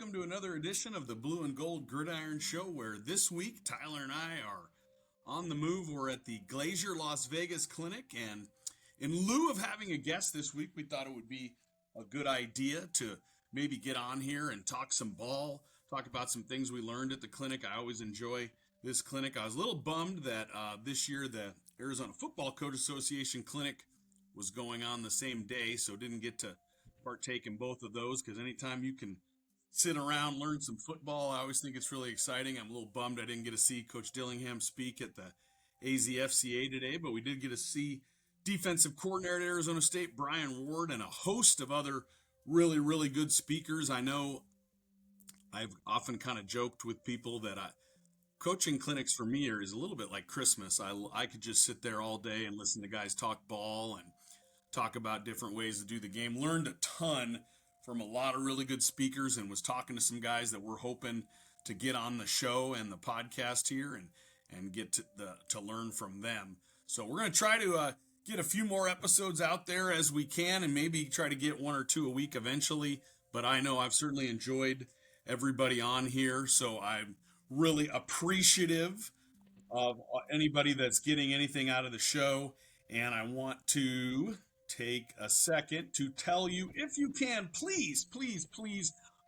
welcome to another edition of the Blue and Gold Gridiron Show, where this week Tyler and I are on the move. We're at the Glazier Las Vegas Clinic, and in lieu of having a guest this week, we thought it would be a good idea to maybe get on here and talk some ball, talk about some things we learned at the clinic. I always enjoy this clinic. I was a little bummed that this year the Arizona Football Coach Association Clinic was going on the same day, so didn't get to partake in both of those, because anytime you can sit around, learn some football, I always think it's really exciting. I'm a little bummed I didn't get to see Coach Dillingham speak at the AZFCA today, but we did get to see defensive coordinator at Arizona State, Brian Ward, and a host of other really, really good speakers. I know I've often kind of joked with people that coaching clinics for me is a little bit like Christmas. I could just sit there all day and listen to guys talk ball and talk about different ways to do the game. Learned a ton from a lot of really good speakers, and was talking to some guys that we're hoping to get on the show and the podcast here and get to learn from them. So we're going to try to get a few more episodes out there as we can, and maybe try to get one or two a week eventually. But I know I've certainly enjoyed everybody on here, so I'm really appreciative of anybody that's getting anything out of the show. And I want to take a second to tell you, if you can, please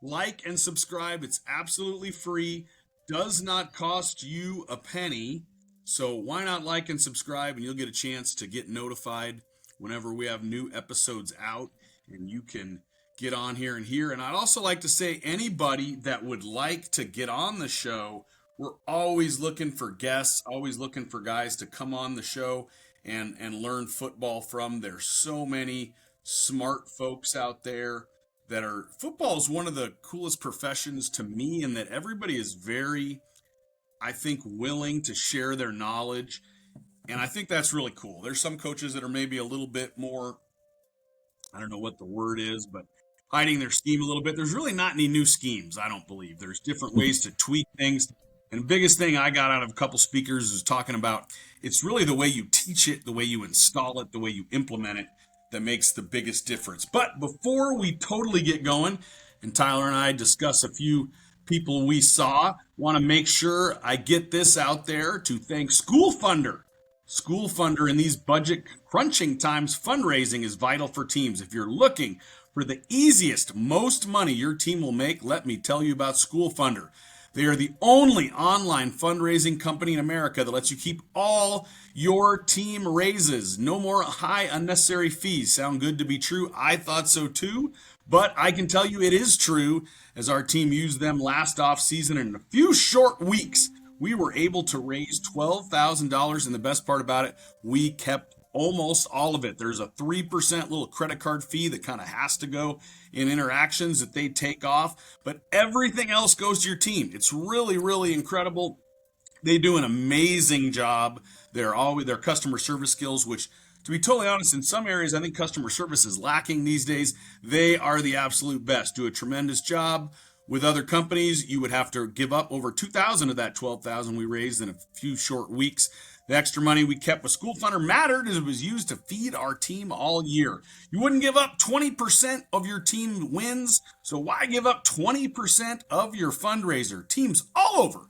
like and subscribe. It's absolutely free, does not cost you a penny. So why not like and subscribe, and you'll get a chance to get notified whenever we have new episodes out, and you can get on here and hear. And I'd also like to say, anybody that would like to get on the show, we're always looking for guests, always looking for guys to come on the show and learn football from. There's so many smart folks out there that are, football is one of the coolest professions to me, in that everybody is very, I think, willing to share their knowledge. And I think that's really cool. There's some coaches that are maybe a little bit more, I don't know what the word is, but hiding their scheme a little bit. There's really not any new schemes, I don't believe. There's different ways to tweak things. And the biggest thing I got out of a couple speakers is talking about, it's really the way you teach it, the way you install it, the way you implement it, that makes the biggest difference. But before we totally get going, and Tyler and I discuss a few people we saw, want to make sure I get this out there to thank School Funder. School Funder, in these budget crunching times, fundraising is vital for teams. If you're looking for the easiest, most money your team will make, let me tell you about School Funder. They are the only online fundraising company in America that lets you keep all your team raises. No more high unnecessary fees. Sound good to be true? I thought so too, but I can tell you it is true, as our team used them last off season. In a few short weeks, we were able to raise $12,000, and the best part about it, we kept almost all of it. There's a 3% little credit card fee that kind of has to go in interactions that they take off, but everything else goes to your team. It's really, really incredible. They do an amazing job. They're always, their customer service skills, which, to be totally honest, in some areas I think customer service is lacking these days. They are the absolute best. Do a tremendous job. With other companies, you would have to give up over $2,000 of that $12,000 we raised in a few short weeks. The extra money we kept with School Funder mattered, as it was used to feed our team all year. You wouldn't give up 20% of your team wins, so why give up 20% of your fundraiser? Teams all over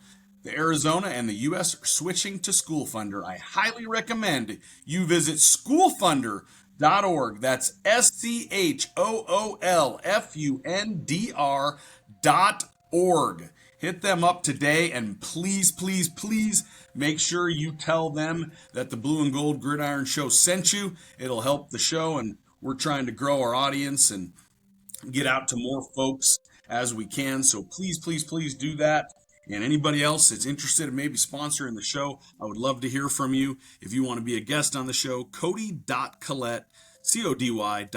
the Arizona and the U.S. are switching to School Funder. I highly recommend you visit schoolfunder.org. That's SCHOOLFUNDR.org. Hit them up today, and please make sure you tell them that the Blue and Gold Gridiron Show sent you. It'll help the show, and we're trying to grow our audience and get out to more folks as we can. So please do that. And anybody else that's interested in maybe sponsoring the show, I would love to hear from you. If you want to be a guest on the show, Cody.Collett, CODY.COLLETT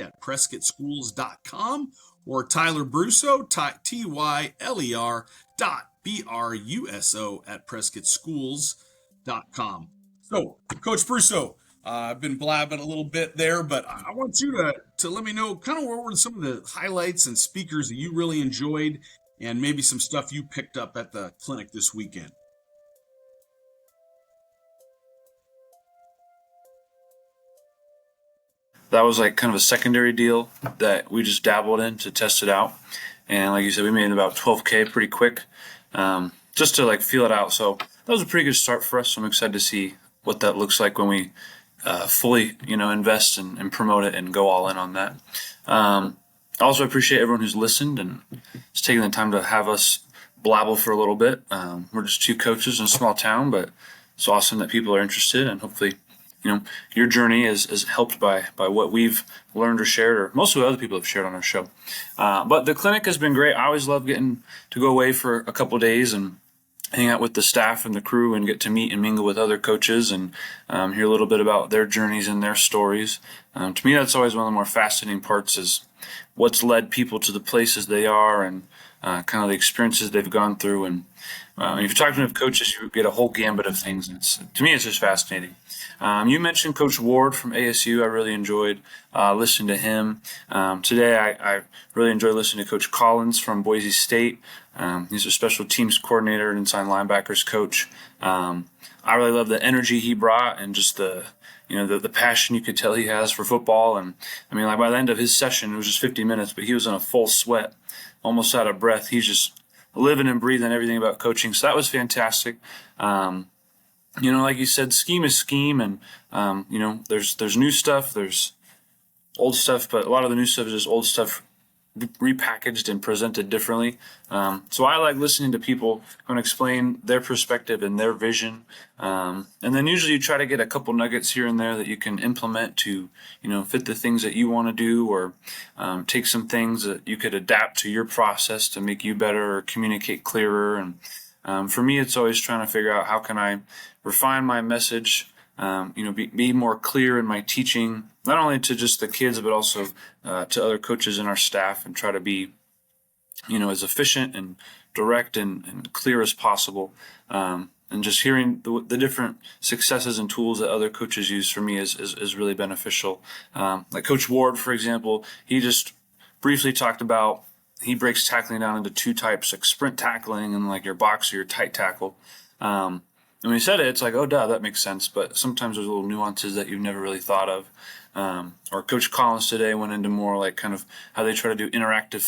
at PrescottSchools.com, or Tyler Brusso, TYLER.BRUSO at PrescottSchools.com. So, Coach Brusso, I've been blabbing a little bit there, but I want you to let me know kind of what were some of the highlights and speakers that you really enjoyed, and maybe some stuff you picked up at the clinic this weekend. that was like kind of a secondary deal that we just dabbled in to test it out. And like you said, we made about 12K pretty quick, just to like feel it out. So that was a pretty good start for us. So I'm excited to see what that looks like when we fully, invest and promote it and go all in on that. I also appreciate everyone who's listened and is taking the time to have us blabble for a little bit. We're just two coaches in a small town, but it's awesome that people are interested, and hopefully, your journey is helped by what we've learned or shared, or most of what other people have shared on our show. But the clinic has been great. I always love getting to go away for a couple of days and hang out with the staff and the crew and get to meet and mingle with other coaches and hear a little bit about their journeys and their stories. To me, that's always one of the more fascinating parts, is what's led people to the places they are, and kind of the experiences they've gone through. And if you're talking with coaches, you get a whole gambit of things. And to me, it's just fascinating. You mentioned Coach Ward from ASU. I really enjoyed listening to him. Today, I really enjoyed listening to Coach Collins from Boise State. He's a special teams coordinator and inside linebackers coach. I really love the energy he brought, and just the passion you could tell he has for football. And I mean, like, by the end of his session, it was just 50 minutes, but he was in a full sweat, almost out of breath. He's just living and breathing everything about coaching. So that was fantastic. Like you said, scheme is scheme, and there's new stuff, there's old stuff, but a lot of the new stuff is just old stuff repackaged and presented differently. So I like listening to people kind of explain their perspective and their vision. And then usually you try to get a couple nuggets here and there that you can implement to, fit the things that you want to do, or take some things that you could adapt to your process to make you better or communicate clearer. And for me, it's always trying to figure out how can I refine my message, be more clear in my teaching, not only to just the kids, but also to other coaches in our staff, and try to be, as efficient and direct and clear as possible. And just hearing the different successes and tools that other coaches use, for me is really beneficial. Like Coach Ward, for example, he just briefly talked about, he breaks tackling down into two types, like sprint tackling and like your box or your tight tackle. And when he said it, it's like, oh, duh, that makes sense. But sometimes there's little nuances that you've never really thought of. Or Coach Collins today went into more like kind of how they try to do interactive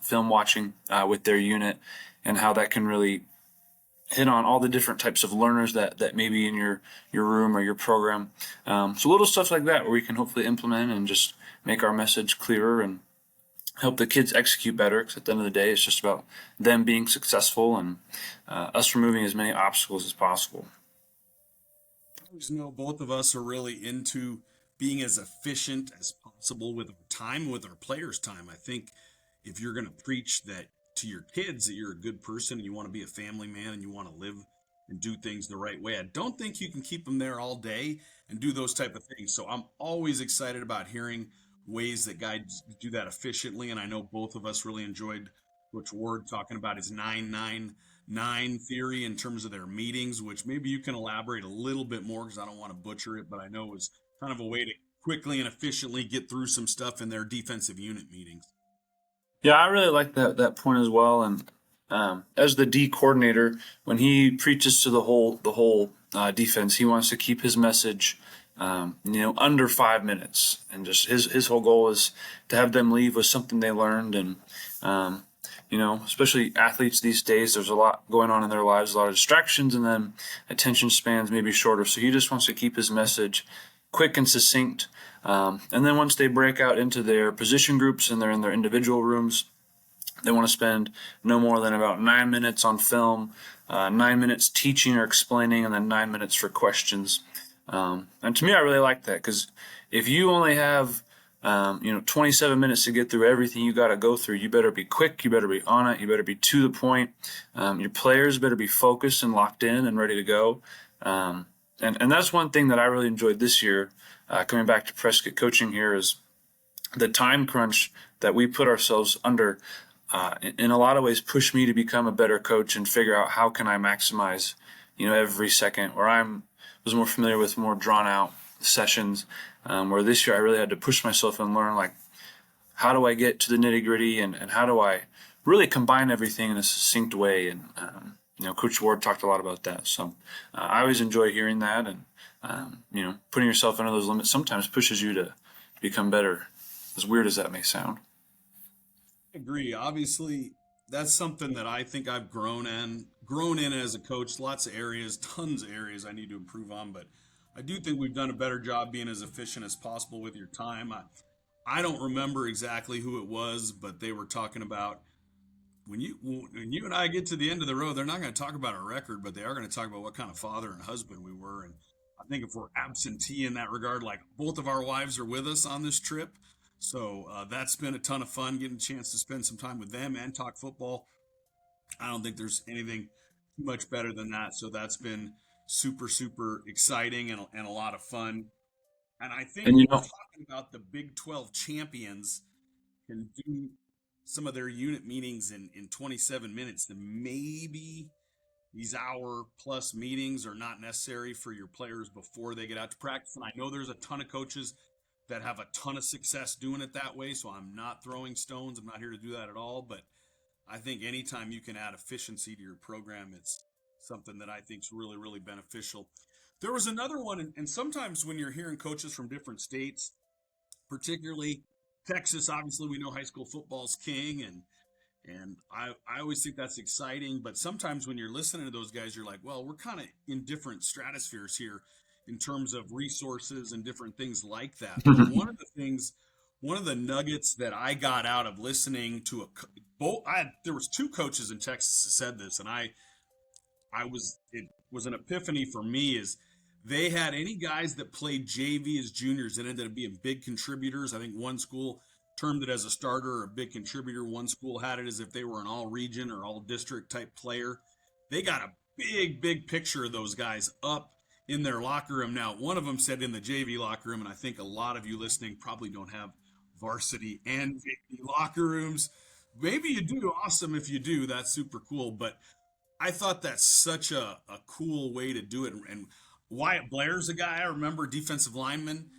film watching with their unit, and how that can really hit on all the different types of learners that may be in your room or your program. So little stuff like that where we can hopefully implement and just make our message clearer and help the kids execute better, because at the end of the day, it's just about them being successful and us removing as many obstacles as possible. I always know both of us are really into being as efficient as possible with our time, with our players' time. I think if you're going to preach that to your kids, that you're a good person and you want to be a family man and you want to live and do things the right way, I don't think you can keep them there all day and do those type of things. So I'm always excited about hearing ways that guys do that efficiently. And I know both of us really enjoyed Coach Ward talking about his 999 theory in terms of their meetings, which maybe you can elaborate a little bit more, because I don't want to butcher it, but I know it was kind of a way to quickly and efficiently get through some stuff in their defensive unit meetings. Yeah, I really like that point as well. And as the D coordinator, when he preaches to the whole defense, he wants to keep his message under 5 minutes, and just his whole goal is to have them leave with something they learned. And especially athletes these days, there's a lot going on in their lives, a lot of distractions, and then attention spans may be shorter. So he just wants to keep his message quick and succinct. And then once they break out into their position groups and they're in their individual rooms, they want to spend no more than about 9 minutes on film, 9 minutes teaching or explaining, and then 9 minutes for questions. And to me, I really like that, because if you only have 27 minutes to get through everything you got to go through, you better be quick, you better be on it, you better be to the point. Your players better be focused and locked in and ready to go. And that's one thing that I really enjoyed this year, coming back to Prescott coaching here, is the time crunch that we put ourselves under. In a lot of ways, pushed me to become a better coach and figure out how can I maximize, every second. Where was more familiar with more drawn out sessions, where this year I really had to push myself and learn, like, how do I get to the nitty gritty, and how do I really combine everything in a succinct way. And Coach Ward talked a lot about that. So I always enjoy hearing that, and putting yourself under those limits sometimes pushes you to become better, as weird as that may sound. I agree. Obviously, that's something that I think I've grown in as a coach. Lots of areas, tons of areas I need to improve on, but I do think we've done a better job being as efficient as possible with your time. I don't remember exactly who it was, but they were talking about when you and I get to the end of the road, they're not going to talk about our record, but they are going to talk about what kind of father and husband we were. And I think if we're absentee in that regard, like both of our wives are with us on this trip, so that's been a ton of fun getting a chance to spend some time with them and talk football. I don't think there's anything much better than that. So that's been super, super exciting and a lot of fun. And I think And talking about the Big 12 champions can do some of their unit meetings in 27 minutes, then maybe these hour plus meetings are not necessary for your players before they get out to practice. And I know there's a ton of coaches that have a ton of success doing it that way. So I'm not throwing stones. I'm not here to do that at all. But I think anytime you can add efficiency to your program, it's something that I think is really, really beneficial. There was another one, and sometimes when you're hearing coaches from different states, particularly Texas, obviously we know high school football's king, and I always think that's exciting. But sometimes when you're listening to those guys, you're like, well, we're kind of in different stratospheres here in terms of resources and different things like that. But one of the nuggets that I got out of listening to there was two coaches in Texas who said this, and it was an epiphany for me is they had any guys that played JV as juniors that ended up being big contributors. I think one school termed it as a starter or a big contributor. One school had it as if they were an all region or all district type player. They got a big, big picture of those guys up in their locker room. Now, one of them said in the JV locker room, and I think a lot of you listening probably don't have varsity and JV locker rooms. Maybe you do. Awesome if you do. That's super cool. But I thought that's such a cool way to do it. And Wyatt Blair's a guy I remember, defensive lineman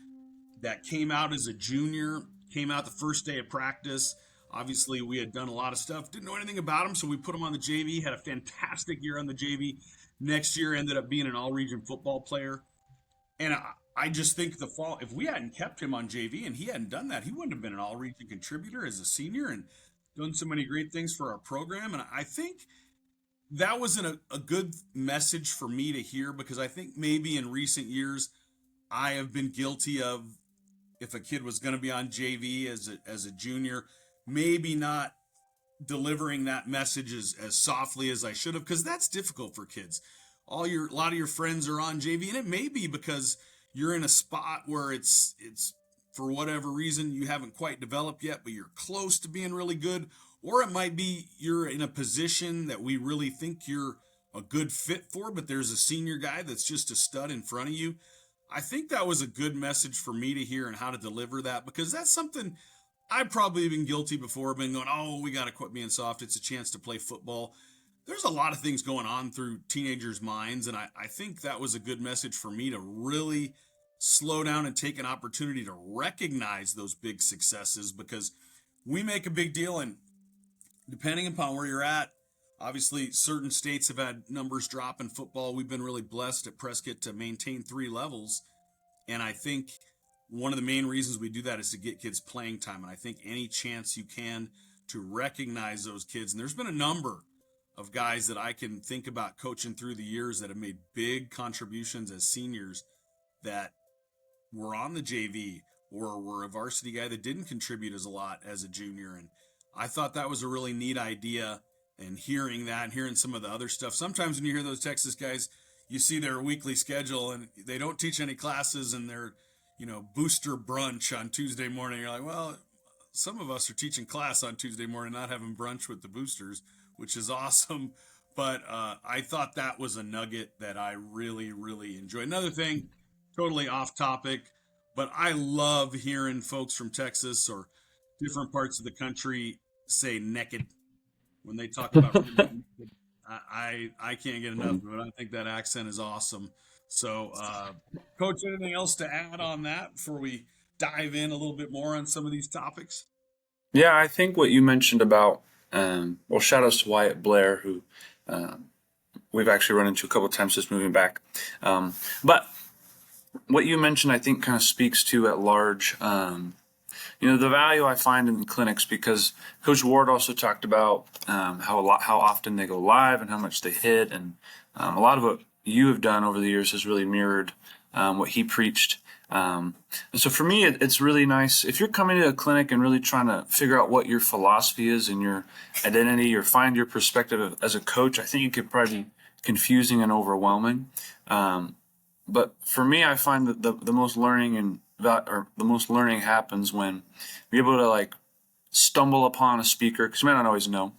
that came out as a junior, came out the first day of practice. Obviously, we had done a lot of stuff, didn't know anything about him, so we put him on the JV, had a fantastic year on the JV. Next year, ended up being an all region football player. And I just think if we hadn't kept him on JV and he hadn't done that, he wouldn't have been an all region contributor as a senior and done so many great things for our program. And I think that wasn't a good message for me to hear because I think maybe in recent years I have been guilty of if a kid was going to be on JV as a junior, maybe not delivering that message as softly as I should have because that's difficult for kids. A lot of your friends are on JV, and it may be because you're in a spot where it's for whatever reason you haven't quite developed yet, but you're close to being really good. Or it might be you're in a position that we really think you're a good fit for, but there's a senior guy that's just a stud in front of you. I think that was a good message for me to hear and how to deliver that because that's something I've probably been guilty before, been going, oh, we got to quit being soft. It's a chance to play football. There's a lot of things going on through teenagers' minds, and I think that was a good message for me to really slow down and take an opportunity to recognize those big successes because we make a big deal, and depending upon where you're at, obviously certain states have had numbers drop in football. We've been really blessed at Prescott to maintain 3 levels. And I think one of the main reasons we do that is to get kids playing time. And I think any chance you can to recognize those kids. And there's been a number of guys that I can think about coaching through the years that have made big contributions as seniors that were on the JV or were a varsity guy that didn't contribute as a lot as a junior. And I thought that was a really neat idea. And hearing that and hearing some of the other stuff, sometimes when you hear those Texas guys, you see their weekly schedule and they don't teach any classes and they're, booster brunch on Tuesday morning. You're like, well, some of us are teaching class on Tuesday morning, not having brunch with the boosters, which is awesome. But I thought that was a nugget that I really, really enjoyed. Another thing, totally off topic, but I love hearing folks from Texas or different parts of the country say naked when they talk about really, I can't get enough of it. I think that accent is awesome. So, Coach, anything else to add on that before we dive in a little bit more on some of these topics? Yeah, I think what you mentioned about, well, shout outs to Wyatt Blair, who we've actually run into a couple of times since moving back. But what you mentioned, I think, kind of speaks to at large, the value I find in the clinics, because Coach Ward also talked about how often they go live and how much they hit, and a lot of what you have done over the years has really mirrored what he preached. And so for me, it's really nice if you're coming to a clinic and really trying to figure out what your philosophy is and your identity, or find your perspective as a coach. I think it could probably be confusing and overwhelming. But for me, I find that the most learning the most learning happens when you're able to like stumble upon a speaker, because you might not always know,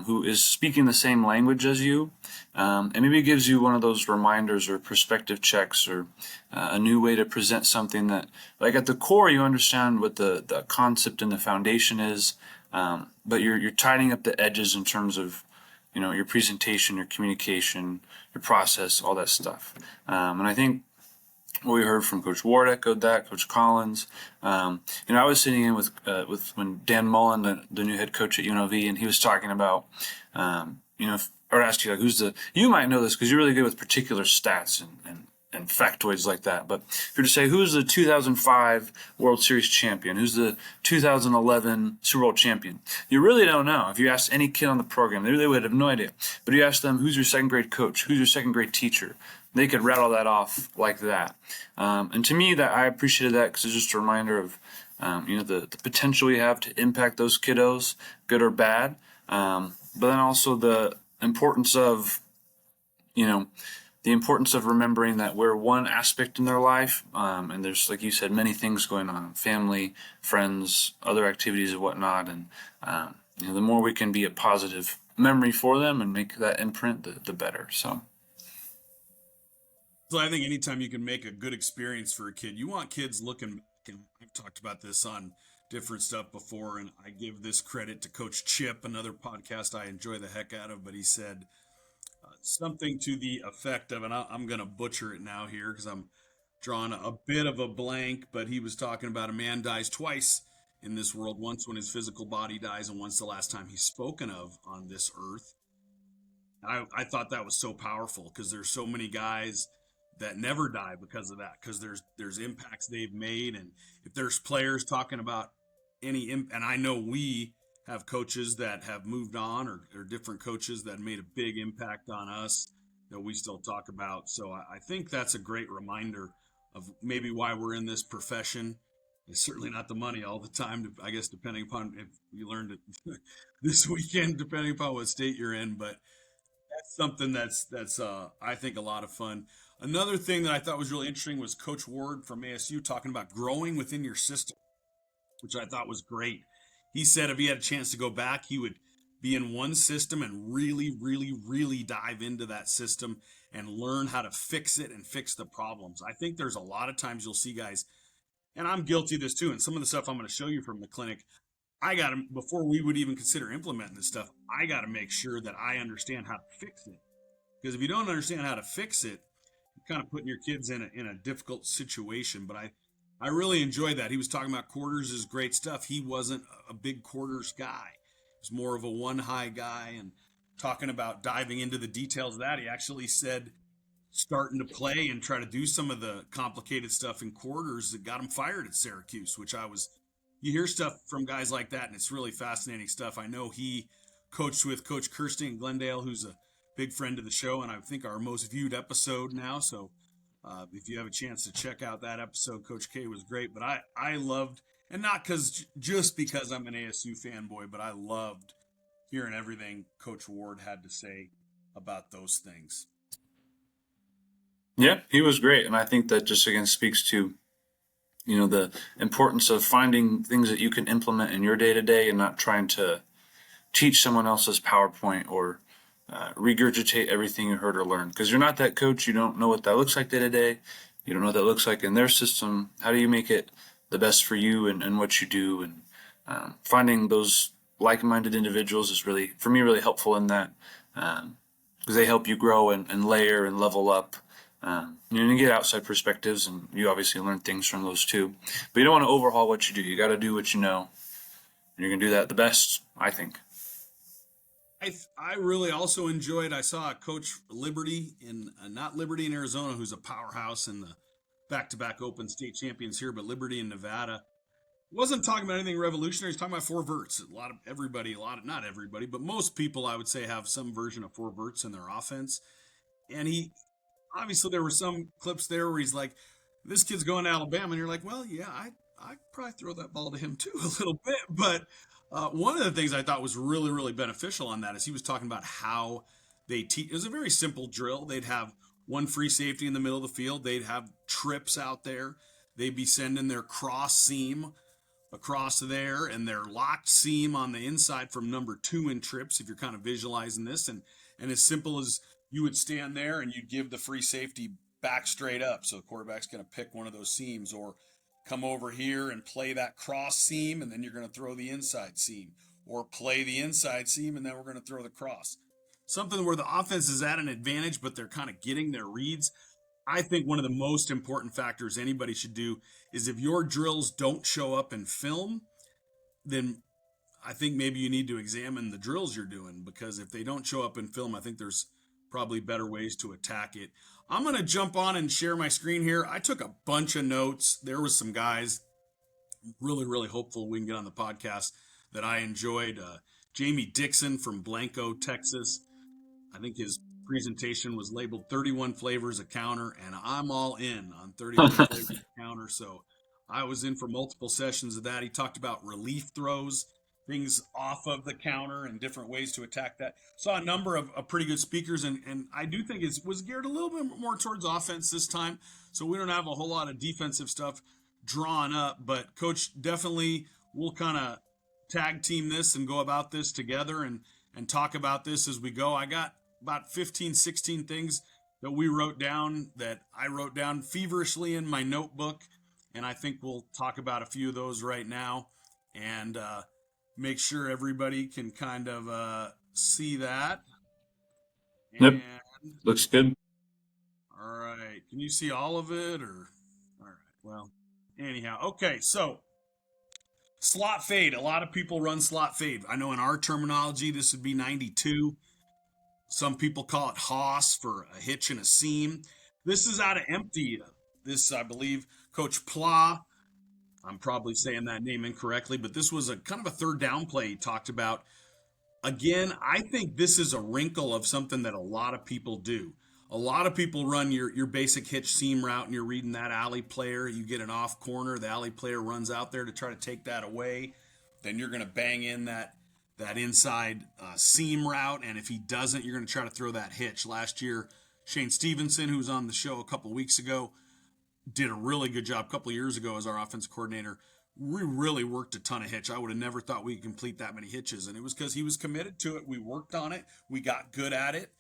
who is speaking the same language as you, and maybe gives you one of those reminders or perspective checks, or a new way to present something that, like, at the core, you understand what the concept and the foundation is, but you're tightening up the edges in terms of your presentation, your communication, your process, all that stuff. And I think what we heard from Coach Ward echoed that. Coach Collins. I was sitting in with when Dan Mullen, the new head coach at UNLV, and he was talking about, or asked you, like, you might know this because you're really good with particular stats and factoids like that. But if you're to say, who's the 2005 World Series champion? Who's the 2011 Super Bowl champion? You really don't know. If you ask any kid on the program, they really would have no idea. But you ask them, who's your second grade coach? Who's your second grade teacher? They could rattle that off like that. And to me, that I appreciated that, because it's just a reminder of the potential you have to impact those kiddos, good or bad. But then also the importance of remembering that we're one aspect in their life, and there's, like you said, many things going on: family, friends, other activities and whatnot. And the more we can be a positive memory for them and make that imprint, the better. So I think anytime you can make a good experience for a kid, you want kids looking back. And I've talked about this on different stuff before, and I give this credit to Coach Chip, another podcast I enjoy the heck out of, but he said something to the effect of, and I'm going to butcher it now here because I'm drawing a bit of a blank, but he was talking about a man dies twice in this world, once when his physical body dies and once the last time he's spoken of on this earth. I thought that was so powerful, because there's so many guys that never die because of that, because there's impacts they've made. And if there's players talking about and I know we have coaches that have moved on, or different coaches that made a big impact on us that we still talk about. So I think that's a great reminder of maybe why we're in this profession. It's certainly not the money all the time, I guess, depending upon if you learned it this weekend, depending upon what state you're in. But that's something that's I think a lot of fun. Another thing that I thought was really interesting was Coach Ward from ASU talking about growing within your system, which I thought was great. He said if he had a chance to go back, he would be in one system and really, really, really dive into that system and learn how to fix it and fix the problems. I think there's a lot of times you'll see guys, and I'm guilty of this too, and some of the stuff I'm going to show you from the clinic, I got to, before we would even consider implementing this stuff, I got to make sure that I understand how to fix it. Because if you don't understand how to fix it, you're kind of putting your kids in a difficult situation. But I really enjoyed that. He was talking about quarters is great stuff. He wasn't a big quarters guy. He was more of a one high guy, and talking about diving into the details of that. He actually said starting to play and try to do some of the complicated stuff in quarters that got him fired at Syracuse, which you hear stuff from guys like that, and it's really fascinating stuff. I know he coached with Coach Kirsty in Glendale, who's a big friend of the show, and I think our most viewed episode now. So if you have a chance to check out that episode, Coach K was great. But I loved, and not just because I'm an ASU fanboy, but I loved hearing everything Coach Ward had to say about those things. Yeah, he was great. And I think that just, again, speaks to the importance of finding things that you can implement in your day-to-day, and not trying to teach someone else's PowerPoint or regurgitate everything you heard or learned. Because you're not that coach. You don't know what that looks like day-to-day. You don't know what that looks like in their system. How do you make it the best for you and what you do? And finding those like-minded individuals is really, for me, really helpful in that, because they help you grow and layer and level up. You get outside perspectives, and you obviously learn things from those too. But you don't want to overhaul what you do. You got to do what you know, and you're gonna do that the best, I think. I really also enjoyed. I saw Coach Liberty not Liberty in Arizona, who's a powerhouse in the back-to-back Open state champions here, but Liberty and Nevada. Wasn't talking about anything revolutionary. He's talking about four verts. Not everybody, but most people I would say have some version of four verts in their offense. And he, obviously there were some clips there where he's like, this kid's going to Alabama. And you're like, well, yeah, I'd probably throw that ball to him too a little bit. But one of the things I thought was really, really beneficial on that is he was talking about how they teach. It was a very simple drill. They'd have one free safety in the middle of the field. They'd have trips out there. They'd be sending their cross seam across there and their locked seam on the inside from number 2 in trips, if you're kind of visualizing this. And as simple as you would stand there and you'd give the free safety back straight up. So the quarterback's going to pick one of those seams, or come over here and play that cross seam, and then you're going to throw the inside seam, or play the inside seam, and then we're going to throw the cross. Something where the offense is at an advantage, but they're kind of getting their reads. I think one of the most important factors anybody should do is if your drills don't show up in film, then I think maybe you need to examine the drills you're doing, because if they don't show up in film, I think there's probably better ways to attack it. I'm going to jump on and share my screen here. I took a bunch of notes. There was some guys, really, really hopeful we can get on the podcast, that I enjoyed. Jamie Dixon from Blanco, Texas. I think his presentation was labeled 31 flavors a counter, and I'm all in on 31 flavors a counter. So I was in for multiple sessions of that. He talked about relief throws, things off of the counter, and different ways to attack that. Saw a number of pretty good speakers, and I do think it was geared a little bit more towards offense this time. So we don't have a whole lot of defensive stuff drawn up, but Coach, definitely we'll kind of tag team this and go about this together and talk about this as we go. I got about 15, 16 things that I wrote down feverishly in my notebook. And I think we'll talk about a few of those right now and make sure everybody can kind of see that. Yep. And, Looks good. all right. Can you see all of it, or? All right. Well, anyhow. Okay. So slot fade. A lot of people run slot fade. I know in our terminology, this would be 92. Some people call it Haas for a hitch and a seam. This is out of empty. This, I believe, Coach Pla, I'm probably saying that name incorrectly, but this was a kind of a third down play he talked about. Again, I think this is a wrinkle of something that a lot of people do. A lot of people run your basic hitch seam route, and you're reading that alley player. You get an off corner. The alley player runs out there to try to take that away. Then you're going to bang in that inside seam route, and if he doesn't, you're going to try to throw that hitch. Last year, Shane Stevenson, who was on the show a couple weeks ago, did a really good job a couple of years ago as our offensive coordinator. We really worked a ton of hitch. I would have never thought we could complete that many hitches, and it was because he was committed to it. We worked on it. We got good at it.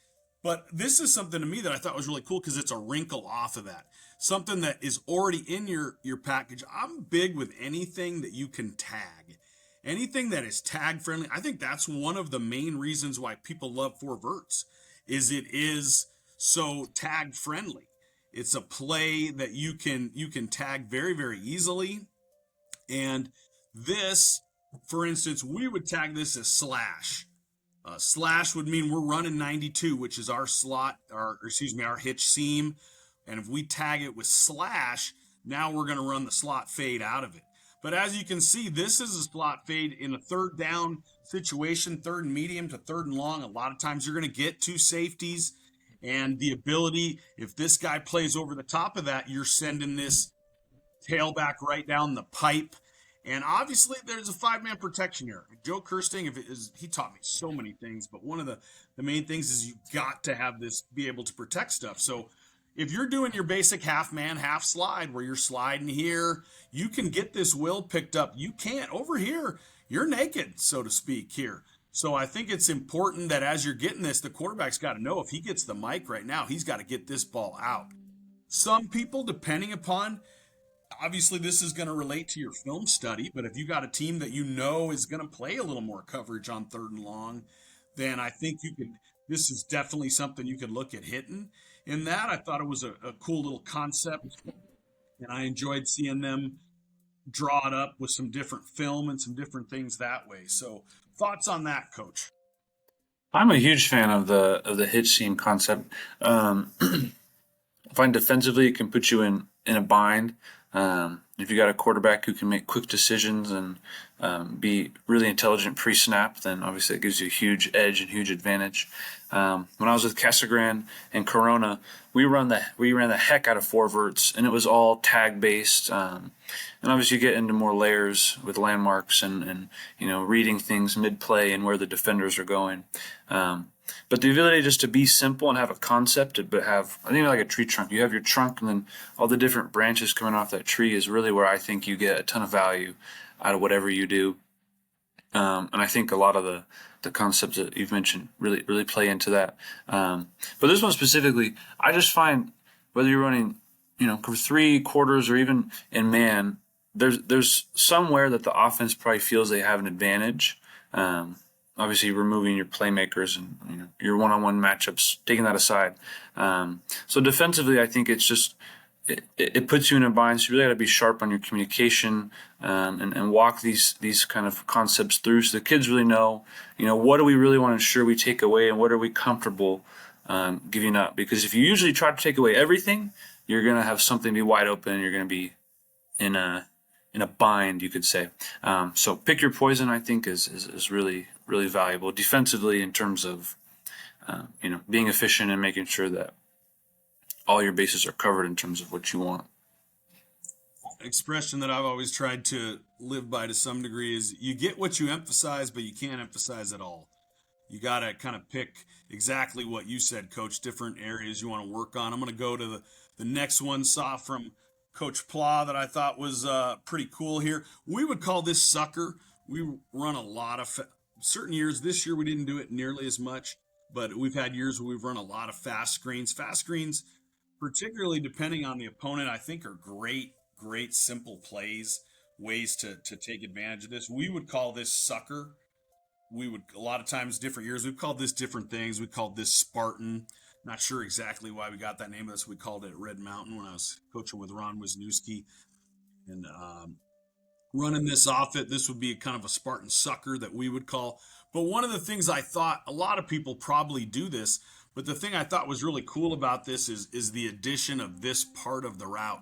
But this is something to me that I thought was really cool because it's a wrinkle off of that. Something that is already in your package. I'm big with anything that you can tag. Anything that is tag friendly. I think that's one of the main reasons why people love four verts, is it is so tag friendly. It's a play that you can tag very, very easily. And this, for instance, we would tag this as slash. Slash would mean we're running 92, which is our our hitch seam. And if we tag it with slash, now we're going to run the slot fade out of it. But as you can see, this is a slot fade in a third down situation, third and medium to third and long. A lot of times you're going to get two safeties, and the ability, if this guy plays over the top of that, you're sending this tailback right down the pipe. And obviously there's a 5-man protection here. Joe Kirsting, he taught me so many things, but one of the main things is you got to have this be able to protect stuff. So if you're doing your basic half man, half slide, where you're sliding here, you can get this will picked up. You can't over here. You're naked, so to speak, here. So I think it's important that as you're getting this, the quarterback's got to know if he gets the mic right now, he's got to get this ball out. Some people, depending upon, obviously this is going to relate to your film study, but if you got a team that you know is going to play a little more coverage on third and long, then I think this is definitely something you could look at hitting. In that, I thought it was a cool little concept, and I enjoyed seeing them draw it up with some different film and some different things that way. So thoughts on that, Coach? I'm a huge fan of the hitch seam concept. I find defensively it can put you in a bind. If you got a quarterback who can make quick decisions and be really intelligent pre-snap, then obviously it gives you a huge edge and huge advantage. When I was with Casagran and Corona, we ran the heck out of four verts, and it was all tag based. And obviously you get into more layers with landmarks and reading things mid play and where the defenders are going. But the ability just to be simple and have a concept, but I think like a tree trunk. You have your trunk, and then all the different branches coming off that tree is really where I think you get a ton of value out of whatever you do. And I think a lot of the concepts that you've mentioned really play into that. But this one specifically, I just find whether you're running, cover 3 quarters or even in man, there's somewhere that the offense probably feels they have an advantage. Obviously removing your playmakers and your one-on-one matchups, taking that aside. So defensively, I think it's just it puts you in a bind. So you really got to be sharp on your communication and walk these kind of concepts through, so the kids really know, what do we really want to ensure we take away, and what are we comfortable giving up? Because if you usually try to take away everything, you're going to have something be wide open, and you're going to be in a bind, you could say. So pick your poison, I think, is really valuable defensively in terms of being efficient and making sure that all your bases are covered in terms of what you want. Expression that I've always tried to live by to some degree is you get what you emphasize, but you can't emphasize it all. You got to kind of pick exactly what you said, Coach, different areas you want to work on. I'm going to go to the next one, saw from Coach Pla, that I thought was pretty cool here. We would call this sucker. We run a lot of certain years. This year we didn't do it nearly as much, but we've had years where we've run a lot of fast screens. Fast screens, particularly depending on the opponent, I think are great simple plays, ways to take advantage of this. We would call this sucker. We would, a lot of times, different years, we've called this different things. We called this Spartan. Not sure exactly why we got that name of this. We called it Red Mountain when I was coaching with Ron Wisniewski. And running this off it, this would be kind of a Spartan sucker that we would call. But one of the things I thought, a lot of people probably do this, but the thing I thought was really cool about this is the addition of this part of the route.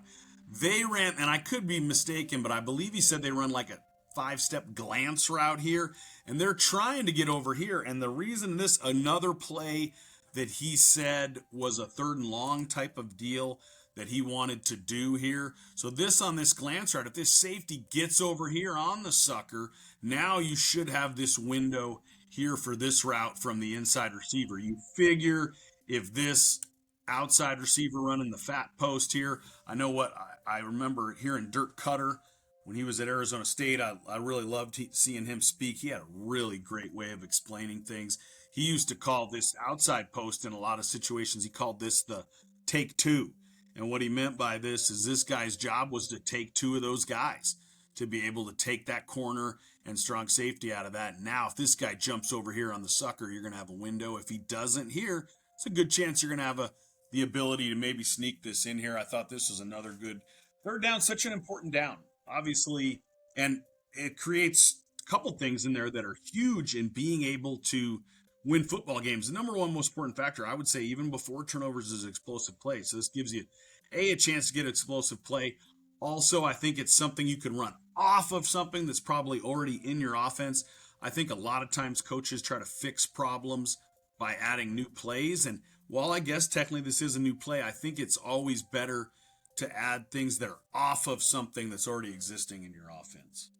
They ran, and I could be mistaken, but I believe he said they run like a 5-step glance route here, and they're trying to get over here. And the reason this, another play that he said was a 3rd and long type of deal that he wanted to do here. So this on this glance route, if this safety gets over here on the sucker, now you should have this window here for this route from the inside receiver. You figure if this outside receiver running the fat post here, I know what I remember hearing Dirk Cutter when he was at Arizona State. I really loved seeing him speak. He had a really great way of explaining things. He used to call this outside post in a lot of situations. He called this the take 2. And what he meant by this is this guy's job was to take 2 of those guys to be able to take that corner and strong safety out of that. Now, if this guy jumps over here on the sucker, you're going to have a window. If he doesn't here, it's a good chance you're going to have the ability to maybe sneak this in here. I thought this was another good 3rd down, such an important down, obviously. And it creates a couple things in there that are huge in being able to win football games. The number one most important factor, I would say, even before turnovers, is explosive play. So this gives you, a chance to get explosive play. Also, I think it's something you can run off of something that's probably already in your offense. I think a lot of times coaches try to fix problems by adding new plays. And while I guess technically this is a new play, I think it's always better to add things that are off of something that's already existing in your offense.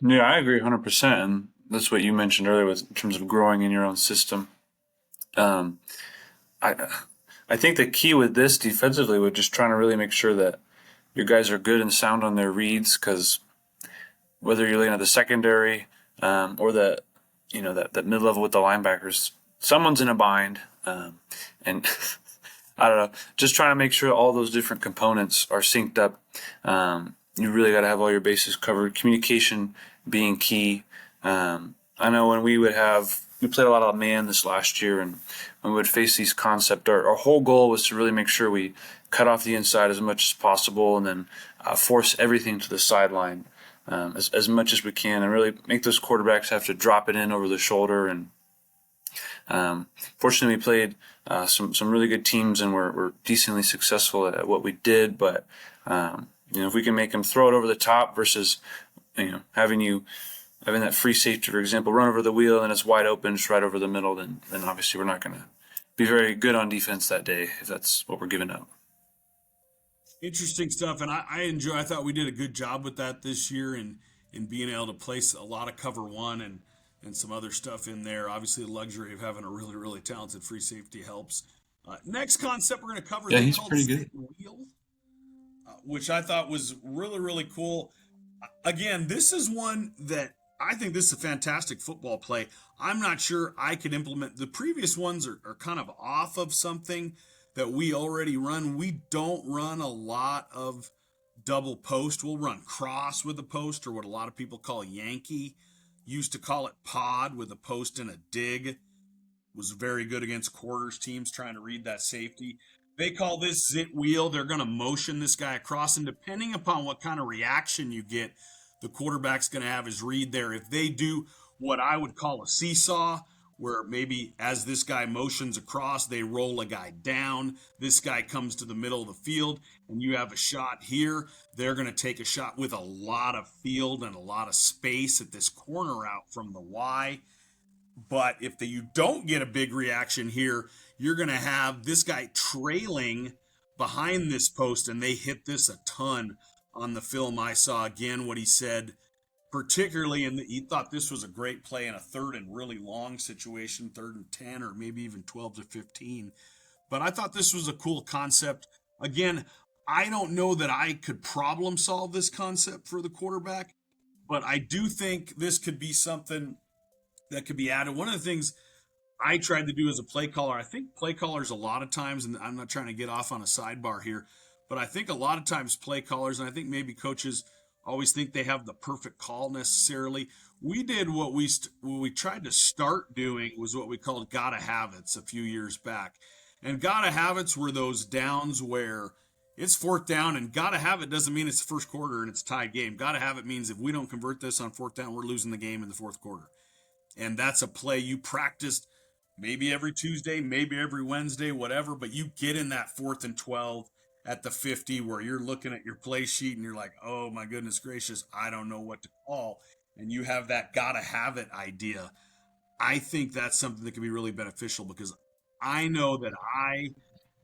Yeah, I agree 100%. And that's what you mentioned earlier in terms of growing in your own system. I think the key with this defensively was just trying to really make sure that your guys are good and sound on their reads, because whether you're looking at the secondary or that mid-level with the linebackers, someone's in a bind. And I don't know, just trying to make sure all those different components are synced up. You really got to have all your bases covered. Communication being key. I know when we played a lot of man this last year, and when we would face these concepts, our whole goal was to really make sure we cut off the inside as much as possible, and then force everything to the sideline as much as we can, and really make those quarterbacks have to drop it in over the shoulder. And Fortunately, we played some really good teams, and we're decently successful at what we did. But if we can make them throw it over the top versus having that free safety, for example, run over the wheel and it's wide open, just right over the middle, then obviously we're not going to be very good on defense that day if that's what we're giving up. Interesting stuff, and I thought we did a good job with that this year in being able to place a lot of cover one and some other stuff in there. Obviously, the luxury of having a really, really talented free safety helps. Next concept we're going to cover Yeah, is he's called pretty sit good. wheel, which I thought was really, really cool. Again, this is one that I think this is a fantastic football play. I'm not sure I could implement. The previous ones are kind of off of something that we already run. We don't run a lot of double post. We'll run cross with a post, or what a lot of people call Yankee. Used to call it pod with a post and a dig. Was very good against quarters teams trying to read that safety. They call this zit wheel. They're going to motion this guy across, and depending upon what kind of reaction you get, the quarterback's going to have his read there. If they do what I would call a seesaw, where maybe as this guy motions across, they roll a guy down. This guy comes to the middle of the field, and you have a shot here. They're going to take a shot with a lot of field and a lot of space at this corner route from the Y. But if you don't get a big reaction here, you're going to have this guy trailing behind this post, and they hit this a ton on the film I saw. Again, what he said, particularly he thought this was a great play in a third and really long situation, 3rd and 10, or maybe even 12 to 15. But I thought this was a cool concept. Again, I don't know that I could problem solve this concept for the quarterback, but I do think this could be something that could be added. One of the things I tried to do as a play caller, I think play callers a lot of times, and I'm not trying to get off on a sidebar here, but I think a lot of times play callers, and I think maybe coaches always think they have the perfect call necessarily. We did what we tried to start doing was what we called gotta have it's a few years back. And gotta have it's were those downs where it's 4th down, and gotta have it doesn't mean it's the first quarter and it's a tied game. Gotta have it means if we don't convert this on 4th down, we're losing the game in the 4th quarter. And that's a play you practiced maybe every Tuesday, maybe every Wednesday, whatever, but you get in that 4th and 12 at the 50 where you're looking at your play sheet and you're like, oh my goodness gracious, I don't know what to call. And you have that gotta have it idea. I think that's something that can be really beneficial because I know that I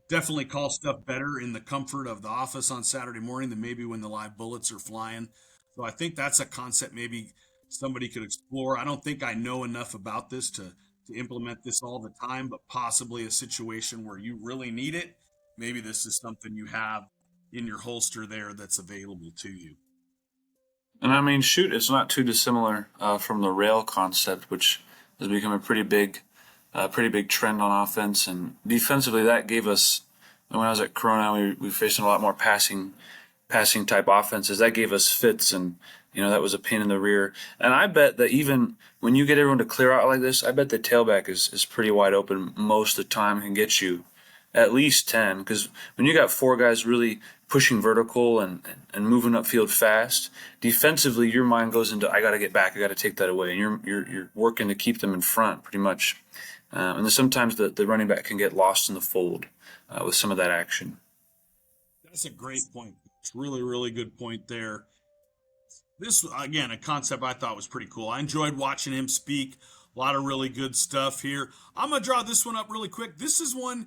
definitely call stuff better in the comfort of the office on Saturday morning than maybe when the live bullets are flying. So I think that's a concept maybe somebody could explore. I don't think I know enough about this to implement this all the time, but possibly a situation where you really need it. Maybe this is something you have in your holster there that's available to you. And I mean, shoot, it's not too dissimilar from the rail concept, which has become a pretty big trend on offense. And defensively, that gave us, when I was at Corona, we faced a lot more passing type offenses. That gave us fits, and that was a pain in the rear. And I bet that even when you get everyone to clear out like this, I bet the tailback is pretty wide open most of the time, can get you at least 10. Because when you got 4 guys really pushing vertical and moving upfield fast, defensively your mind goes into I got to get back, I got to take that away, and you're working to keep them in front pretty much. And then sometimes the running back can get lost in the fold with some of that action. That's a great point. It's really, really good point there. This, again, a concept I thought was pretty cool. I enjoyed watching him speak. A lot of really good stuff here. I'm going to draw this one up really quick. This is one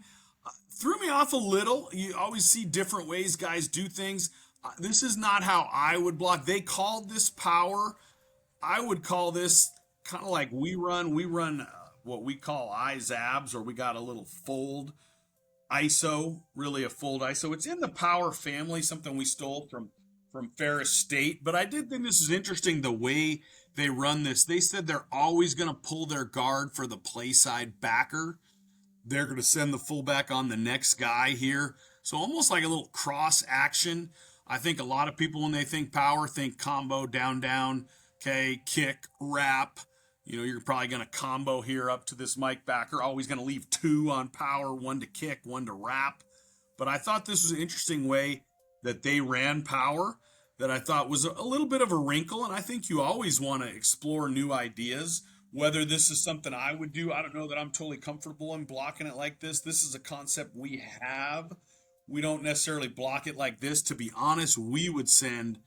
threw me off a little. You always see different ways guys do things. This is not how I would block. They called this power. I would call this kind of like we run what we call IZABs, or we got a little fold ISO, really a fold ISO. It's in the power family, something we stole from Ferris State. But I did think this is interesting the way they run this. They said they're always going to pull their guard for the play side backer. They're going to send the fullback on the next guy here. So almost like a little cross action. I think a lot of people, when they think power, think combo, down, okay, kick, wrap. You're probably going to combo here up to this Mike backer. Always going to leave 2 on power, 1 to kick, 1 to wrap. But I thought this was an interesting way that they ran power that I thought was a little bit of a wrinkle. And I think you always want to explore new ideas Whether this is something I would do, I don't know that I'm totally comfortable in blocking it like this. This is a concept we have. We don't necessarily block it like this. To be honest, we would send,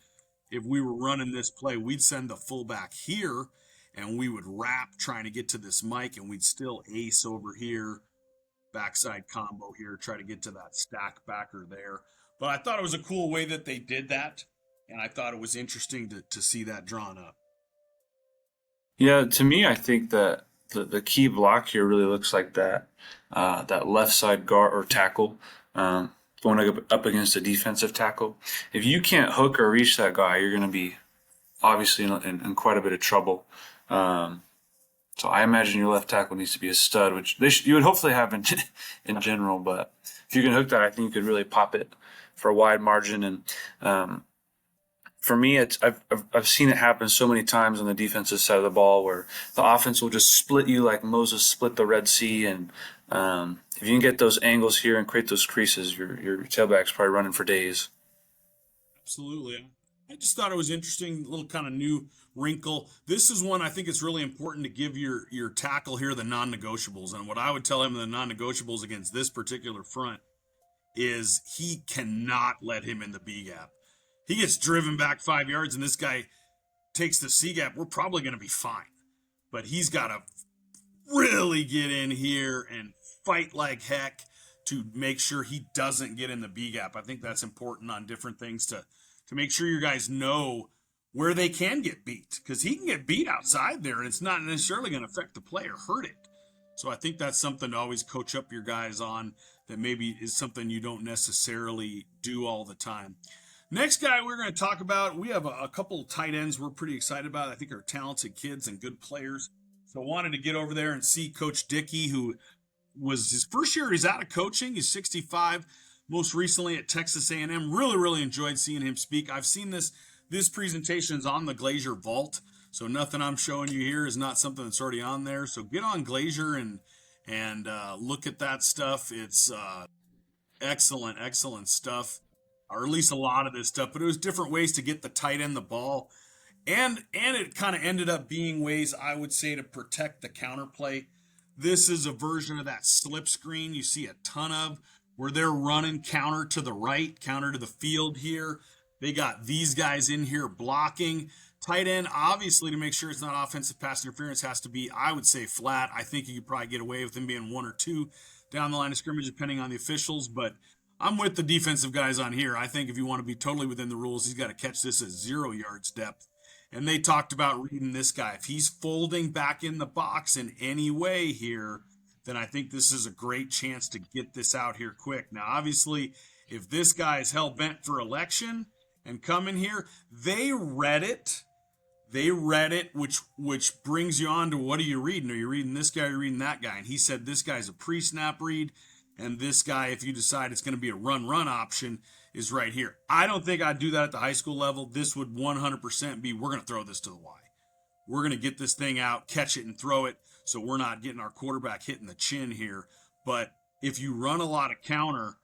if we were running this play, we'd send the fullback here and we would wrap trying to get to this mic, and we'd still ace over here, backside combo here, try to get to that stack backer there. But I thought it was a cool way that they did that, and I thought it was interesting to see that drawn up. Yeah, to me, I think that the key block here really looks like that left side guard or tackle, going up against a defensive tackle. If you can't hook or reach that guy, you're going to be obviously in quite a bit of trouble. Um, so I imagine your left tackle needs to be a stud, which you would hopefully have in in general. But if you can hook that, I think you could really pop it for a wide margin. And for me, I've seen it happen so many times on the defensive side of the ball where the offense will just split you like Moses split the Red Sea. And if you can get those angles here and create those creases, your tailback's probably running for days. Absolutely. I just thought it was interesting, little kind of new wrinkle. This is one I think it's really important to give your tackle here the non-negotiables. And what I would tell him the non-negotiables against this particular front is he cannot let him in the B gap. He gets driven back 5 yards and this guy takes the C gap, we're probably going to be fine. But he's got to really get in here and fight like heck to make sure he doesn't get in the B gap. I think that's important on different things to make sure your guys know where they can get beat, because he can get beat outside there and it's not necessarily going to affect the play or hurt it. So I think that's something to always coach up your guys on, that maybe is something you don't necessarily do all the time. Next guy we're going to talk about, we have a couple of tight ends we're pretty excited about. I think are talented kids and good players. So I wanted to get over there and see Coach Dickey, who was his first year he's out of coaching. He's 65, most recently at Texas A&M. Really enjoyed seeing him speak. I've seen this presentation is on the Glazier Vault, so nothing I'm showing you here is not something that's already on there. So get on Glazier and look at that stuff. It's excellent stuff, or at least a lot of this stuff. But it was different ways to get the tight end the ball, and it kind of ended up being ways, I would say, to protect the counter play. This is a version of that slip screen you see a ton of, where they're running counter to the right, counter to the field here. They got these guys in here blocking. Tight end, obviously, to make sure it's not offensive pass interference, has to be, I would say, flat. I think you could probably get away with him being 1 or 2 down the line of scrimmage, depending on the officials. But I'm with the defensive guys on here. I think if you want to be totally within the rules, he's got to catch this at 0 yards depth. And they talked about reading this guy. If he's folding back in the box in any way here, then I think this is a great chance to get this out here quick. Now, obviously, if this guy is hell-bent for election and coming here, they read it, which brings you on to, what are you reading? Are you reading this guy or are you reading that guy? And he said this guy's a pre-snap read, and this guy, if you decide it's going to be a run option, is right here. I don't think I'd do that at the high school level. This would 100% be, we're going to throw this to the Y. We're going to get this thing out, catch it, and throw it, so we're not getting our quarterback hitting the chin here. But if you run a lot of counter,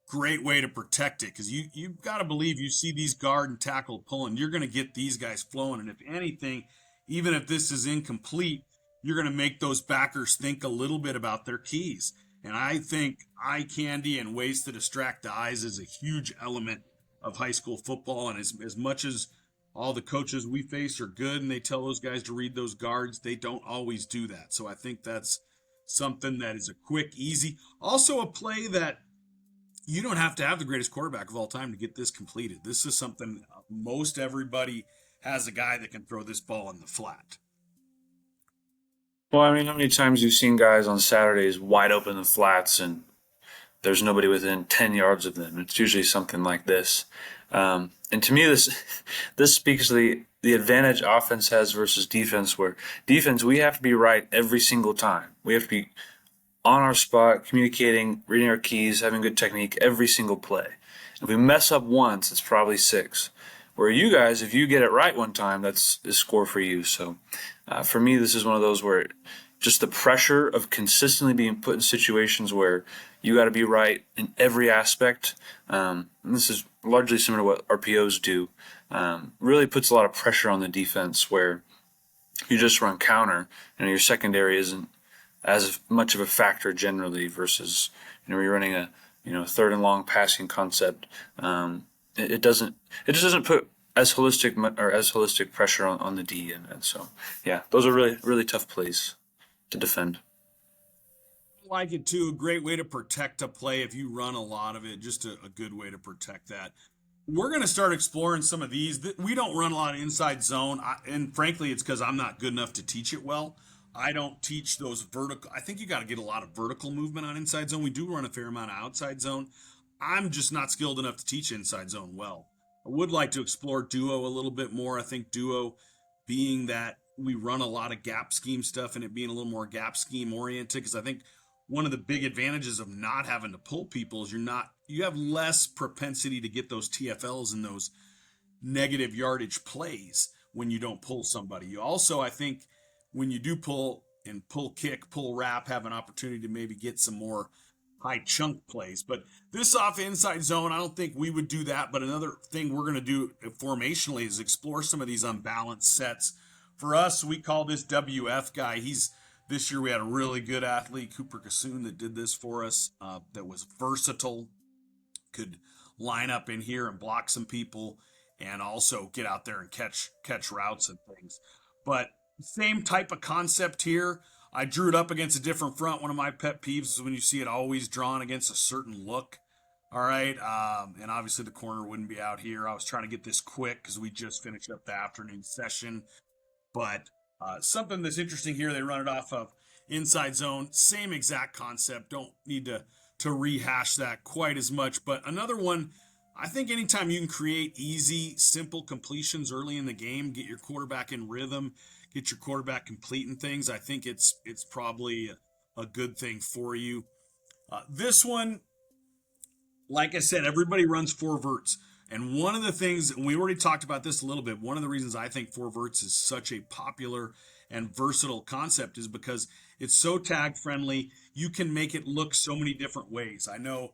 great way to protect it, because you've got to believe, you see these guard and tackle pulling, you're going to get these guys flowing. And if anything, even if this is incomplete, you're going to make those backers think a little bit about their keys. And I think eye candy and ways to distract the eyes is a huge element of high school football. And as much as all the coaches we face are good and they tell those guys to read those guards, they don't always do that. So I think that's something that is a quick, easy, also a play that you don't have to have the greatest quarterback of all time to get this completed. This is something most everybody has, a guy that can throw this ball in the flat. Well, I mean, how many times you've seen guys on Saturdays wide open in the flats and there's nobody within 10 yards of them? It's usually something like this. And to me, this speaks to the advantage offense has versus defense, where defense, we have to be right every single time. We have to be on our spot, communicating, reading our keys, having good technique every single play. If we mess up once, it's probably 6. Where you guys, if you get it right one time, that's a score for you. So for me, this is one of those where just the pressure of consistently being put in situations where you got to be right in every aspect. And this is largely similar to what RPOs do. Really puts a lot of pressure on the defense, where you just run counter, and your secondary isn't as much of a factor generally versus you're running a third and long passing concept. It doesn't it just doesn't put as holistic pressure on the D, and so yeah, those are really tough plays to defend. I like it too. A great way to protect a play if you run a lot of it. Just a good way to protect that. We're going to start exploring some of these. We don't run a lot of inside zone, and frankly, it's because I'm not good enough to teach it well. I don't teach those vertical. I think you got to get a lot of vertical movement on inside zone. We do run a fair amount of outside zone. I'm just not skilled enough to teach inside zone well. I would like to explore duo a little bit more. I think duo, being that we run a lot of gap scheme stuff and it being a little more gap scheme oriented, because I think one of the big advantages of not having to pull people is you have less propensity to get those TFLs and those negative yardage plays when you don't pull somebody. You also, I think, when you do pull and pull kick, pull wrap, have an opportunity to maybe get some more high chunk plays. But this off inside zone, I don't think we would do that. But another thing we're going to do formationally is explore some of these unbalanced sets. For us, we call this WF guy. This year we had a really good athlete, Cooper Kassoon, that did this for us. That was versatile, could line up in here and block some people, and also get out there and catch routes and things. But same type of concept here. I drew it up against a different front. One of my pet peeves is when you see it always drawn against a certain look. All right. And obviously the corner wouldn't be out here. I was trying to get this quick because we just finished up the afternoon session. But something that's interesting here, they run it off of inside zone. Same exact concept. Don't need to rehash that quite as much. But another one, I think anytime you can create easy, simple completions early in the game, get your quarterback in rhythm, get your quarterback completing things, I think it's probably a good thing for you. This one, like I said, everybody runs four verts. And one of the things, and we already talked about this a little bit, one of the reasons I think four verts is such a popular and versatile concept is because it's so tag friendly. You can make it look so many different ways. I know,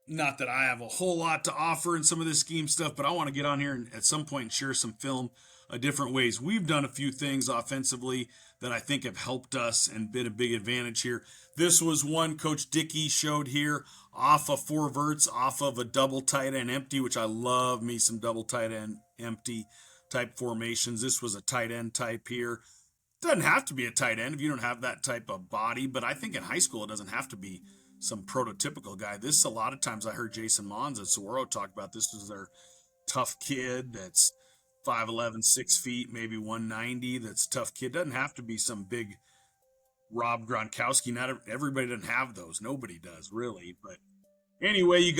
not that I have a whole lot to offer in some of this scheme stuff, but I want to get on here and at some point share some film of different ways. We've done a few things offensively that I think have helped us and been a big advantage here. This was one Coach Dickey showed here off of four verts, off of a double tight end empty, which I love me some double tight end empty type formations. This was a tight end type here. Doesn't have to be a tight end if you don't have that type of body, but I think in high school it doesn't have to be some prototypical guy. This, a lot of times I heard Jason Mons at Saguaro talk about this as their tough kid that's 5'11", 6 feet, maybe 190. That's a tough kid. Doesn't have to be some big Rob Gronkowski. Not everybody doesn't have those. Nobody does really. But anyway,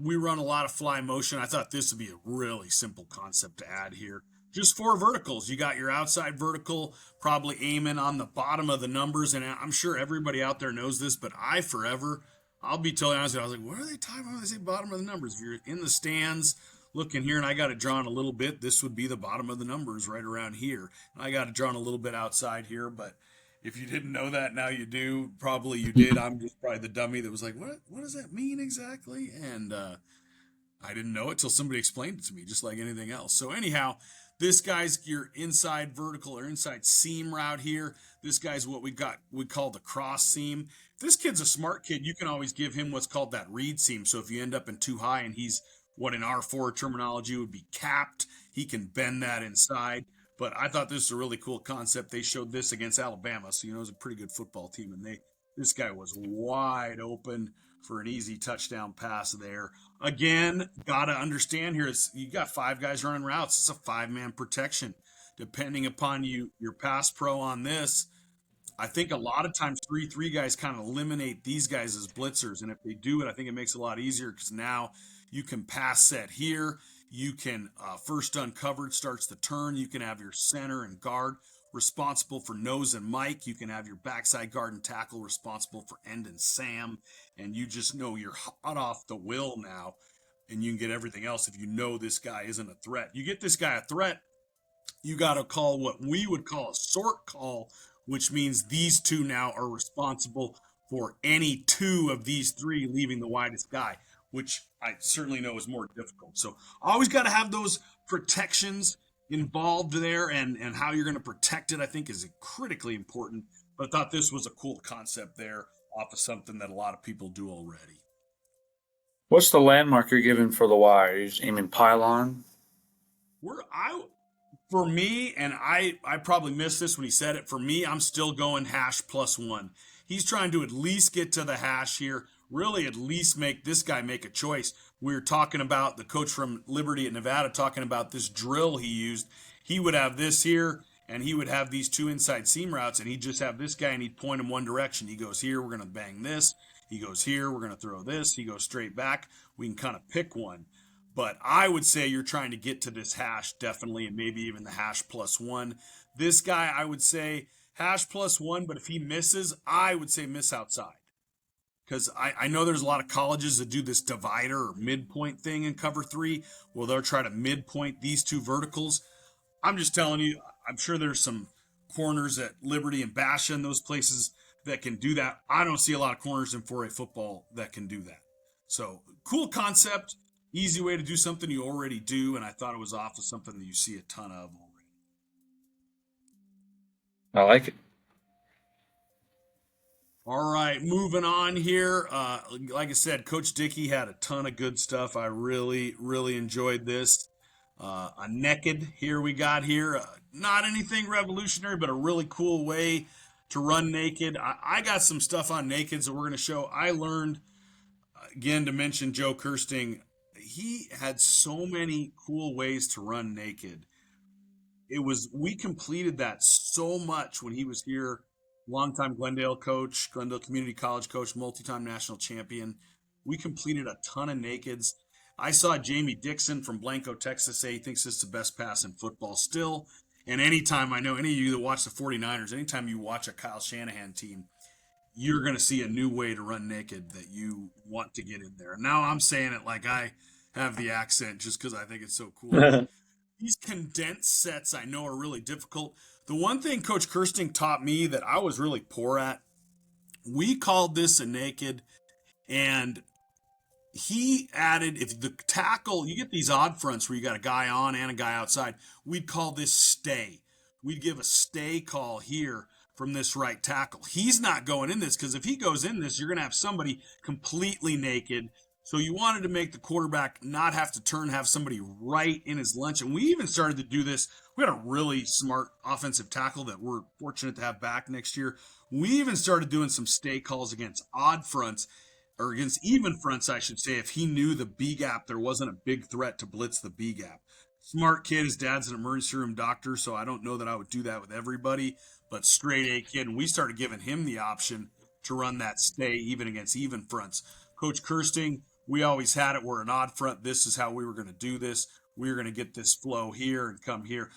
we run a lot of fly motion. I thought this would be a really simple concept to add here. Just four verticals. You got your outside vertical, probably aiming on the bottom of the numbers. And I'm sure everybody out there knows this, but I'll be totally honest with you, I was like, what are they talking about when they say bottom of the numbers? If you're in the stands looking here and I got it drawn a little bit, this would be the bottom of the numbers right around here. And I got it drawn a little bit outside here, but if you didn't know that, now you do. Probably you did. I'm just probably the dummy that was like, what does that mean exactly? And I didn't know it till somebody explained it to me, just like anything else. So anyhow, this guy's your inside vertical or inside seam route here. This guy's what we call the cross seam. If this kid's a smart kid, you can always give him what's called that read seam. So if you end up in too high and he's what in R4 terminology would be capped, he can bend that inside. But I thought this was a really cool concept. They showed this against Alabama, so it was a pretty good football team, and this guy was wide open for an easy touchdown pass there. Again, gotta understand here, you got five guys running routes. It's a five-man protection. Depending upon your pass pro on this, I think a lot of times 3-3 guys kind of eliminate these guys as blitzers, and if they do it, I think it makes it a lot easier because now you can pass set here. You can first uncovered starts the turn. You can have your center and guard responsible for nose and Mike. You can have your backside guard and tackle responsible for end and Sam. And you just know you're hot off the will now. And you can get everything else if you know this guy isn't a threat. You get this guy a threat, you got to call what we would call a sort call, which means these two now are responsible for any two of these three leaving the widest guy, which I certainly know is more difficult. So always got to have those protections involved there, and how you're going to protect it, I think, is critically important. But I thought this was a cool concept there off of something that a lot of people do already. What's the landmark you're giving for the Y? Are you just aiming pylon? We're I For me, and I probably missed this when he said it. For me, I'm still going hash +1. He's trying to at least get to the hash here. Really, at least make this guy make a choice. We were talking about the coach from Liberty at Nevada talking about this drill he used. He would have this here, and he would have these two inside seam routes, and he'd just have this guy, and he'd point him one direction. He goes here, we're going to bang this. He goes here, we're going to throw this. He goes straight back. We can kind of pick one. But I would say you're trying to get to this hash definitely, and maybe even the hash +1. This guy, I would say hash +1, but if he misses, I would say miss outside. Because I know there's a lot of colleges that do this divider or midpoint thing in cover three, where they'll try to midpoint these two verticals. I'm just telling you, I'm sure there's some corners at Liberty and Basha and those places that can do that. I don't see a lot of corners in 4A football that can do that. So cool concept, easy way to do something you already do, and I thought it was off of something that you see a ton of already. I like it. All right, moving on here. Like I said, Coach Dickey had a ton of good stuff. I really, really enjoyed this. A naked here we got here. Not anything revolutionary, but a really cool way to run naked. I got some stuff on nakeds that we're going to show. I learned, again, to mention Joe Kirsting. He had so many cool ways to run naked. We completed that so much when he was here. Longtime Glendale coach, Glendale Community College coach, multi-time national champion. We completed a ton of nakeds. I saw Jamie Dixon from Blanco, Texas say he thinks it's the best pass in football still. And anytime, I know any of you that watch the 49ers, anytime you watch a Kyle Shanahan team, you're going to see a new way to run naked that you want to get in there. Now I'm saying it like I have the accent just because I think it's so cool. But these condensed sets I know are really difficult. The one thing Coach Kirsting taught me that I was really poor at, we called this a naked, and he added, if the tackle, you get these odd fronts where you got a guy on and a guy outside, we'd call this stay. We'd give a stay call here from this right tackle. He's not going in this because if he goes in this, you're going to have somebody completely naked. So you wanted to make the quarterback not have to turn, have somebody right in his lunch. And we even started to do this. We had a really smart offensive tackle that we're fortunate to have back next year. We even started doing some stay calls against odd fronts, or against even fronts, I should say, if he knew the B gap, there wasn't a big threat to blitz the B gap. Smart kid, his dad's an emergency room doctor, so I don't know that I would do that with everybody, but straight A kid, and we started giving him the option to run that stay even against even fronts. Coach Kirsting, we always had it. We're an odd front. This is how we were going to do this. We were going to get this flow here and come here.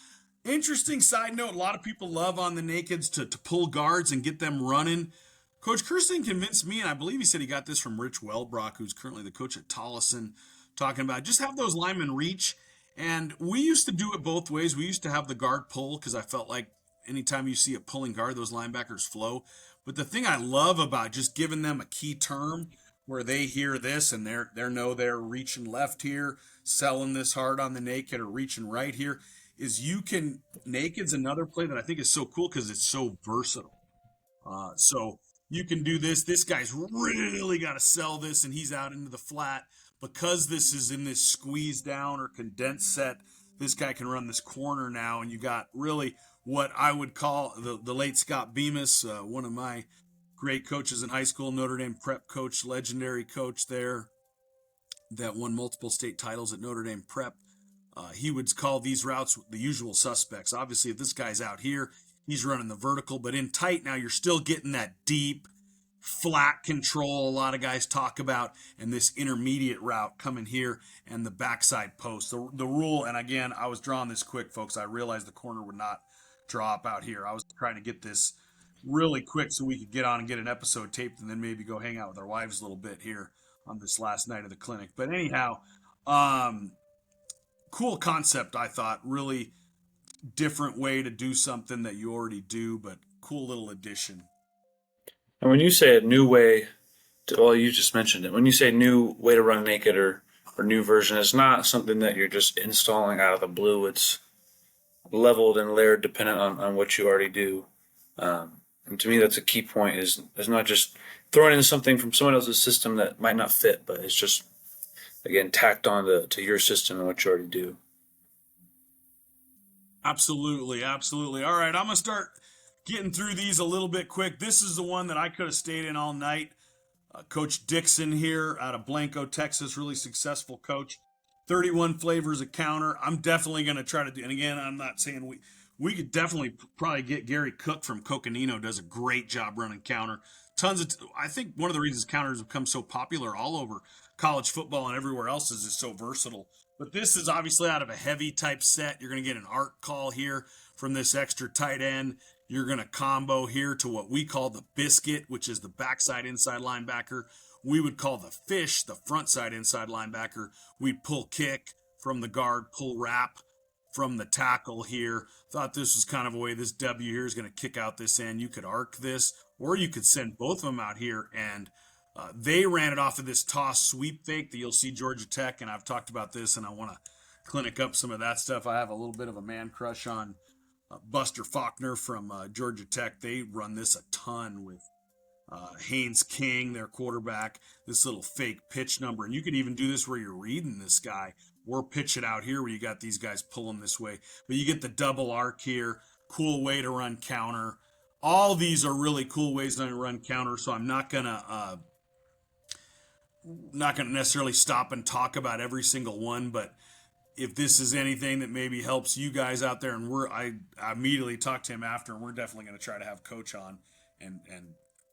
Interesting side note, a lot of people love on the nakeds to pull guards and get them running. Coach Kirsting convinced me, and I believe he said he got this from Rich Welbrock, who's currently the coach at Tolleson, talking about just have those linemen reach. And we used to do it both ways. We used to have the guard pull because I felt like anytime you see a pulling guard, those linebackers flow. But the thing I love about just giving them a key term where they hear this and they're reaching left here, selling this hard on the naked or reaching right here, is naked's another play that I think is so cool because it's so versatile. So you can do this. This guy's really got to sell this, and he's out into the flat. Because this is in this squeeze down or condensed set, this guy can run this corner now, and you got really what I would call the late Scott Bemis, one of my great coaches in high school, Notre Dame prep coach, legendary coach there that won multiple state titles at Notre Dame prep. He would call these routes the usual suspects. Obviously, if this guy's out here, he's running the vertical, but in tight now, you're still getting that deep, flat control a lot of guys talk about, and this intermediate route coming here and the backside post. The rule, and again, I was drawing this quick, folks. I realized the corner would not draw up out here. I was trying to get this really quick so we could get on and get an episode taped and then maybe go hang out with our wives a little bit here on this last night of the clinic. But anyhow, cool concept, I thought. Really different way to do something that you already do, but cool little addition. And when you say a new way, well, you just mentioned it. When you say new way to run naked or new version, it's not something that you're just installing out of the blue. It's leveled and layered dependent on what you already do. And to me, that's a key point is not just throwing in something from someone else's system that might not fit, but it's just, again, tacked on to your system and what you already do. Absolutely, absolutely. All right, I'm gonna start getting through these a little bit quick. This is the one that I could have stayed in all night. Coach Dixon here out of Blanco, Texas, really successful coach. 31 flavors of counter. I'm definitely going to try to do, and again, I'm not saying we could definitely probably get Gary Cook from Coconino, does a great job running counter. Tons of, I think one of the reasons counters have become so popular all over college football and everywhere else is it's so versatile. But this is obviously out of a heavy type set. You're going to get an arc call here from this extra tight end. You're going to combo here to what we call the biscuit, which is the backside inside linebacker. We would call the fish the front side inside linebacker. We'd pull kick from the guard, pull wrap from the tackle here. Thought this was kind of a way this W here is going to kick out this end. You could arc this, or you could send both of them out here. And they ran it off of this toss sweep fake that you'll see Georgia Tech. And I've talked about this, and I want to clinic up some of that stuff. I have a little bit of a man crush on Buster Faulkner from Georgia Tech. They run this a ton with Haynes King, their quarterback, this little fake pitch number. And you could even do this where you're reading this guy or pitch it out here where you got these guys pulling this way. But you get the double arc here. Cool way to run counter. All these are really cool ways to run counter. So I'm not gonna necessarily stop and talk about every single one, but if this is anything that maybe helps you guys out there, and I immediately talked to him after, and we're definitely going to try to have Coach on and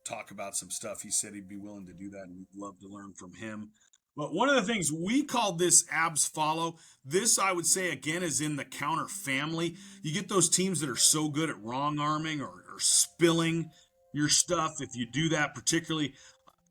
talk about some stuff. He said he'd be willing to do that, and we'd love to learn from him. But one of the things we called this abs follow. This I would say again is in the counter family. You get those teams that are so good at wrong arming or spilling your stuff. If you do that particularly,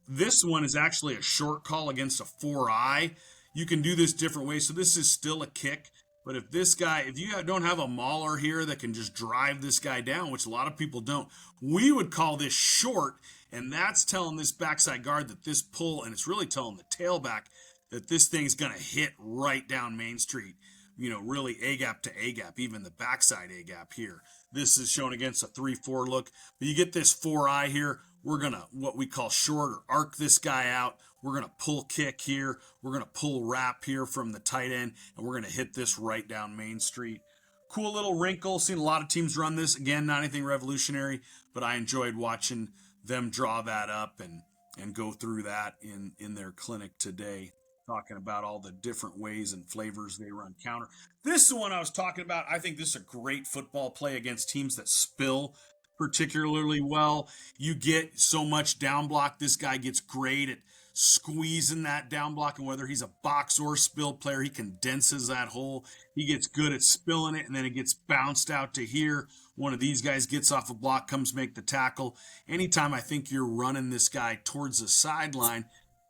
this one is actually a short call against a 4-eye. You can do this different ways. So this is still a kick. But if you don't have a mauler here that can just drive this guy down, which a lot of people don't, we would call this short. And that's telling this backside guard that this pull, and it's really telling the tailback that this thing's going to hit right down Main Street. Really A gap to A gap, even the backside A gap here. This is shown against a 3-4 look. But you get this 4-eye here. We're going to, what we call short or arc this guy out. We're going to pull kick here. We're going to pull wrap here from the tight end, and we're going to hit this right down Main Street. Cool little wrinkle. Seen a lot of teams run this. Again, not anything revolutionary, but I enjoyed watching them draw that up and go through that in their clinic today, talking about all the different ways and flavors they run counter. This is the one I was talking about. I think this is a great football play against teams that spill particularly well. You get so much down block. This guy gets great at squeezing that down block, and whether he's a box or spill player, he condenses that hole. He gets good at spilling it, and then it gets bounced out to here. One of these guys gets off a block, comes make the tackle. Anytime I think you're running this guy towards the sideline,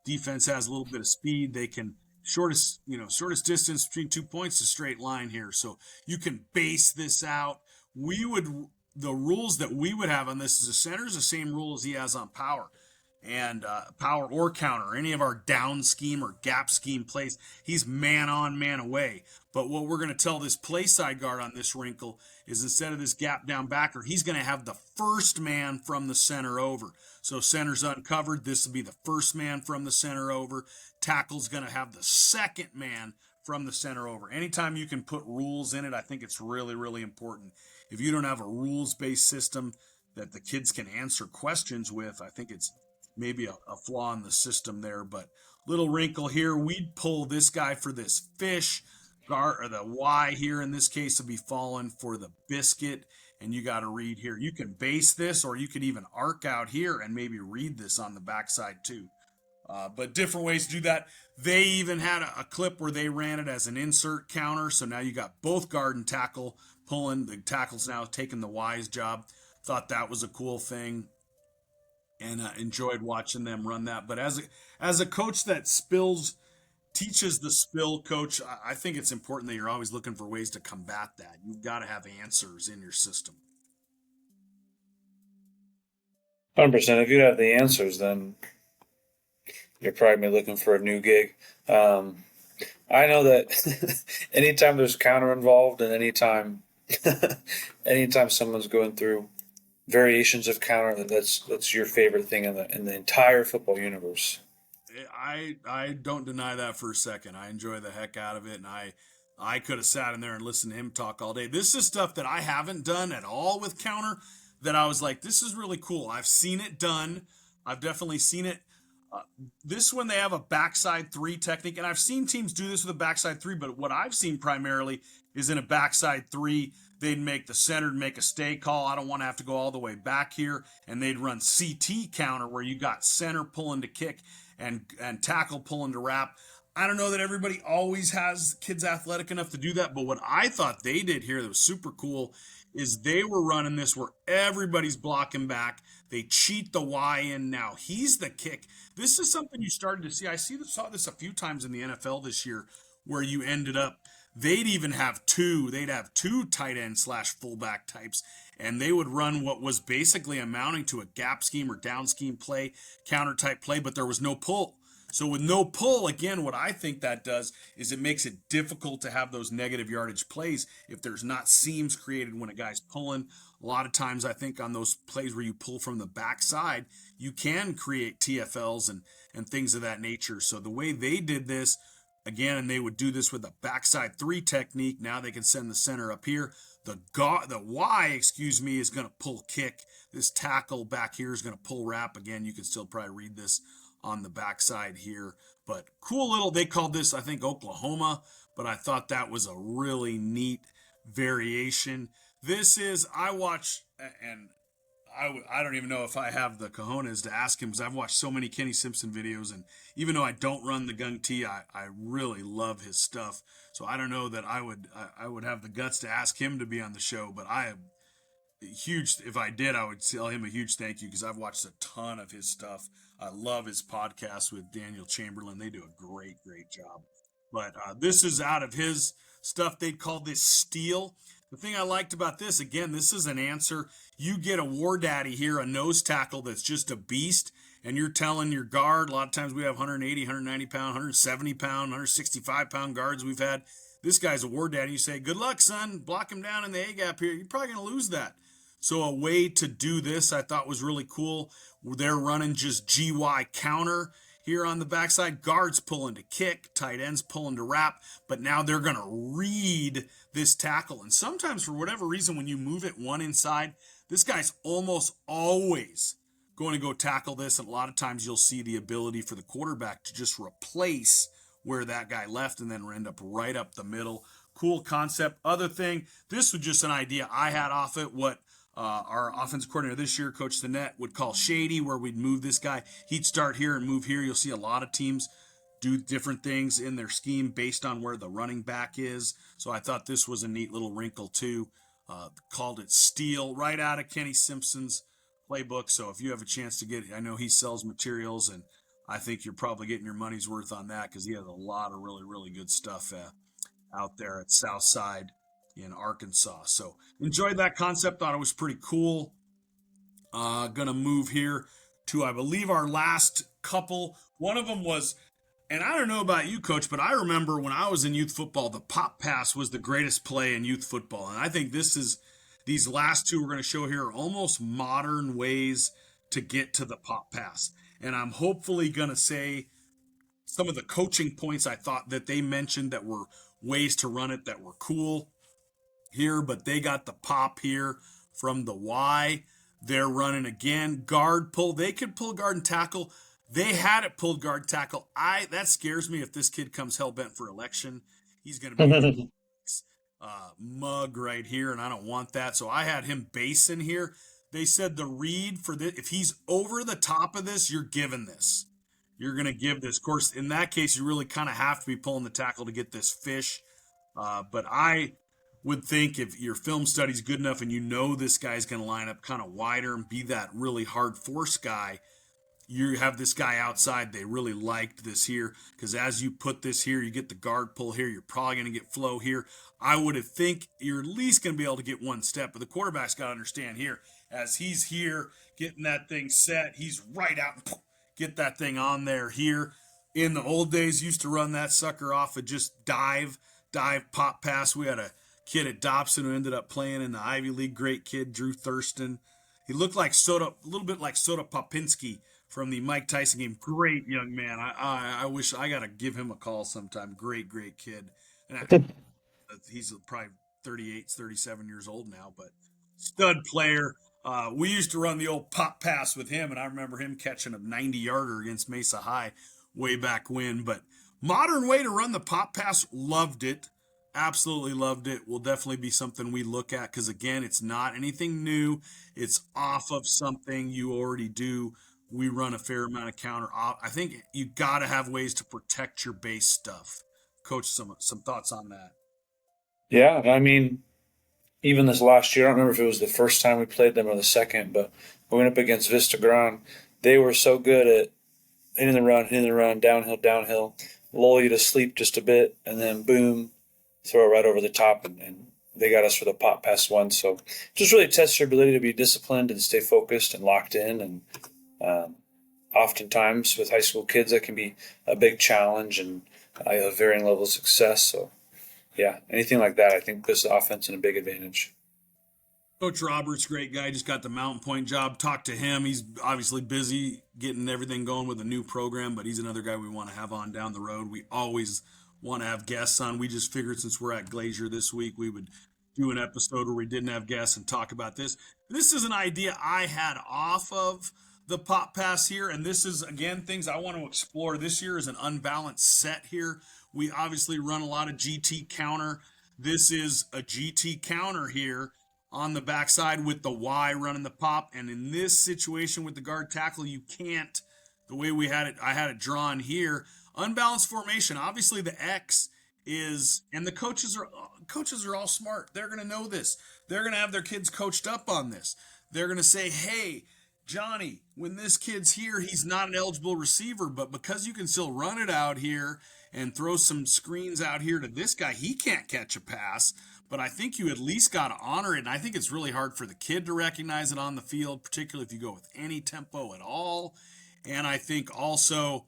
defense has a little bit of speed. They can shortest distance between 2 points, a straight line here. So you can base this out. The rules that we would have on this is the center is the same rule as he has on power. And power or counter, any of our down scheme or gap scheme plays, he's man on, man away. But what we're going to tell this play side guard on this wrinkle is instead of this gap down backer, he's going to have the first man from the center over. So center's uncovered. This will be the first man from the center over. Tackle's going to have the second man from the center over. Anytime you can put rules in it, I think it's really, really important. If you don't have a rules-based system that the kids can answer questions with, I think it's maybe a flaw in the system there. But little wrinkle here, we'd pull this guy for this fish, or the Y here in this case will be falling for the biscuit. And you got to read here. You can base this, or you could even arc out here and maybe read this on the backside too. But different ways to do that. They even had a clip where they ran it as an insert counter. So now you got both guard and tackle pulling. The tackle's now taking the Y's job. Thought that was a cool thing, and enjoyed watching them run that. But as a coach that teaches the spill coach, I think it's important that you're always looking for ways to combat that. You've got to have answers in your system. 100%. If you have the answers, then you're probably looking for a new gig. I know that anytime there's counter involved and anytime Anytime someone's going through variations of counter, that's your favorite thing in the entire football universe. I don't deny that for a second. I enjoy the heck out of it, and I could have sat in there and listened to him talk all day. This is stuff that I haven't done at all with counter that I was like, this is really cool. I've seen it done. I've definitely seen it. Uh, this one they have a backside three technique, and I've seen teams do this with a backside three. But what I've seen primarily is in a backside three, they'd make the center make a stay call. I don't want to have to go all the way back here, and they'd run CT counter where you got center pulling to kick and tackle pulling to wrap. I don't know that everybody always has kids athletic enough to do that, but what I thought they did here that was super cool is they were running this where everybody's blocking back. They cheat the Y in now. He's the kick. This is something you started to see. Saw this a few times in the NFL this year where you ended up they'd have two tight end slash fullback types, and they would run what was basically amounting to a gap scheme or down scheme play, counter type play, but there was no pull. So with no pull, again, what I think that does is it makes it difficult to have those negative yardage plays if there's not seams created when a guy's pulling. A lot of times I think on those plays where you pull from the backside, you can create TFLs and things of that nature. So the way they did this, again, and they would do this with a backside three technique. Now they can send the center up here. The Y, is going to pull kick. This tackle back here is going to pull wrap. Again, you can still probably read this on the backside here. But cool little, they called this, I think, Oklahoma. But I thought that was a really neat variation. I watch, and I don't even know if I have the cojones to ask him because I've watched so many Kenny Simpson videos, and even though I don't run the gung tee, I really love his stuff. So I don't know that I would have the guts to ask him to be on the show, but I am huge. If I did, I would tell him a huge thank you because I've watched a ton of his stuff. I love his podcast with Daniel Chamberlain. They do a great job. But this is out of his stuff. They'd call this steel. The thing I liked about this, again, this is an answer. You get a war daddy here, a nose tackle that's just a beast, and you're telling your guard, a lot of times we have 180, 190 pound, 170 pound, 165 pound guards we've had. This guy's a war daddy. You say, good luck, son. Block him down in the A gap here. You're probably going to lose that. So a way to do this I thought was really cool. They're running just GY counter here on the backside. Guards pulling to kick, tight ends pulling to wrap, but now they're going to read this tackle. And sometimes for whatever reason, when you move it one inside, this guy's almost always going to go tackle this. And a lot of times you'll see the ability for the quarterback to just replace where that guy left and then end up right up the middle. Cool concept. Other thing, this was just an idea I had off it. What our offensive coordinator this year, Coach Sinet, would call shady, where we'd move this guy. He'd start here and move here. You'll see a lot of teams do different things in their scheme based on where the running back is. So I thought this was a neat little wrinkle too. Called it steel, right out of Kenny Simpson's playbook. So if you have a chance to get it, I know he sells materials, and I think you're probably getting your money's worth on that because he has a lot of really good stuff out there at Southside in Arkansas. So enjoyed that concept. Thought it was pretty cool. Gonna move here to, I believe, our last couple. One of them was, and I don't know about you, Coach, but I remember when I was in youth football, the pop pass was the greatest play in youth football. And I think these last two we're going to show here are almost modern ways to get to the pop pass. And I'm hopefully going to say some of the coaching points I thought that they mentioned that were ways to run it that were cool here, but they got the pop here from the Y. They're running again, guard pull. They could pull guard and tackle. They had it pulled guard tackle. That scares me if this kid comes hell bent for election. He's going to be mug right here, and I don't want that. So I had him base in here. They said the read for this, if he's over the top of this, you're giving this. You're going to give this. Of course, in that case, you really kind of have to be pulling the tackle to get this fish. But I would think if your film study's good enough and you know this guy's going to line up kind of wider and be that really hard force guy, you have this guy outside. They really liked this here because as you put this here, you get the guard pull here. You're probably going to get flow here. I would have think you're at least going to be able to get one step, but the quarterback's got to understand here as he's here getting that thing set, he's right out and get that thing on there here. In the old days, used to run that sucker off of just dive, pop pass. We had a kid at Dobson who ended up playing in the Ivy League. Great kid, Drew Thurston. He looked like a little bit like Soda Popinski from the Mike Tyson game. Great young man. I wish I got to give him a call sometime. Great, great kid. And he's probably 38, 37 years old now, but stud player. We used to run the old pop pass with him, and I remember him catching a 90-yarder against Mesa High way back when. But modern way to run the pop pass, loved it. Absolutely loved it. Will definitely be something we look at because, again, it's not anything new. It's off of something you already do. We run a fair amount of counter. I think you got to have ways to protect your base stuff. Coach, some thoughts on that? Yeah, I mean, even this last year, I don't remember if it was the first time we played them or the second, but we went up against Vista Gran. They were so good at hitting the run, downhill, lull you to sleep just a bit, and then boom, throw it right over the top, and they got us for the pop pass one. So just really test your ability to be disciplined and stay focused and locked in. And oftentimes with high school kids, that can be a big challenge, and I have varying levels of success. So yeah, anything like that, I think puts the offense in a big advantage. Coach Roberts, great guy, just got the Mountain Point job. Talk to him. He's obviously busy getting everything going with a new program, but he's another guy we want to have on down the road. We always want to have guests on. We just figured since we're at Glazier this week, we would do an episode where we didn't have guests and talk about this. This is an idea I had off of the pop pass here, and this is, again, things I want to explore. This year is an unbalanced set here. We obviously run a lot of GT counter. This is a GT counter here on the backside with the Y running the pop. And in this situation with the guard tackle, you can't, the way we had it, I had it drawn here, unbalanced formation. Obviously the X is, and the coaches are all smart. They're going to know this. They're going to have their kids coached up on this. They're going to say, hey, Johnny, when this kid's here, he's not an eligible receiver, but because you can still run it out here and throw some screens out here to this guy, he can't catch a pass. But I think you at least got to honor it. And I think it's really hard for the kid to recognize it on the field, particularly if you go with any tempo at all. And I think also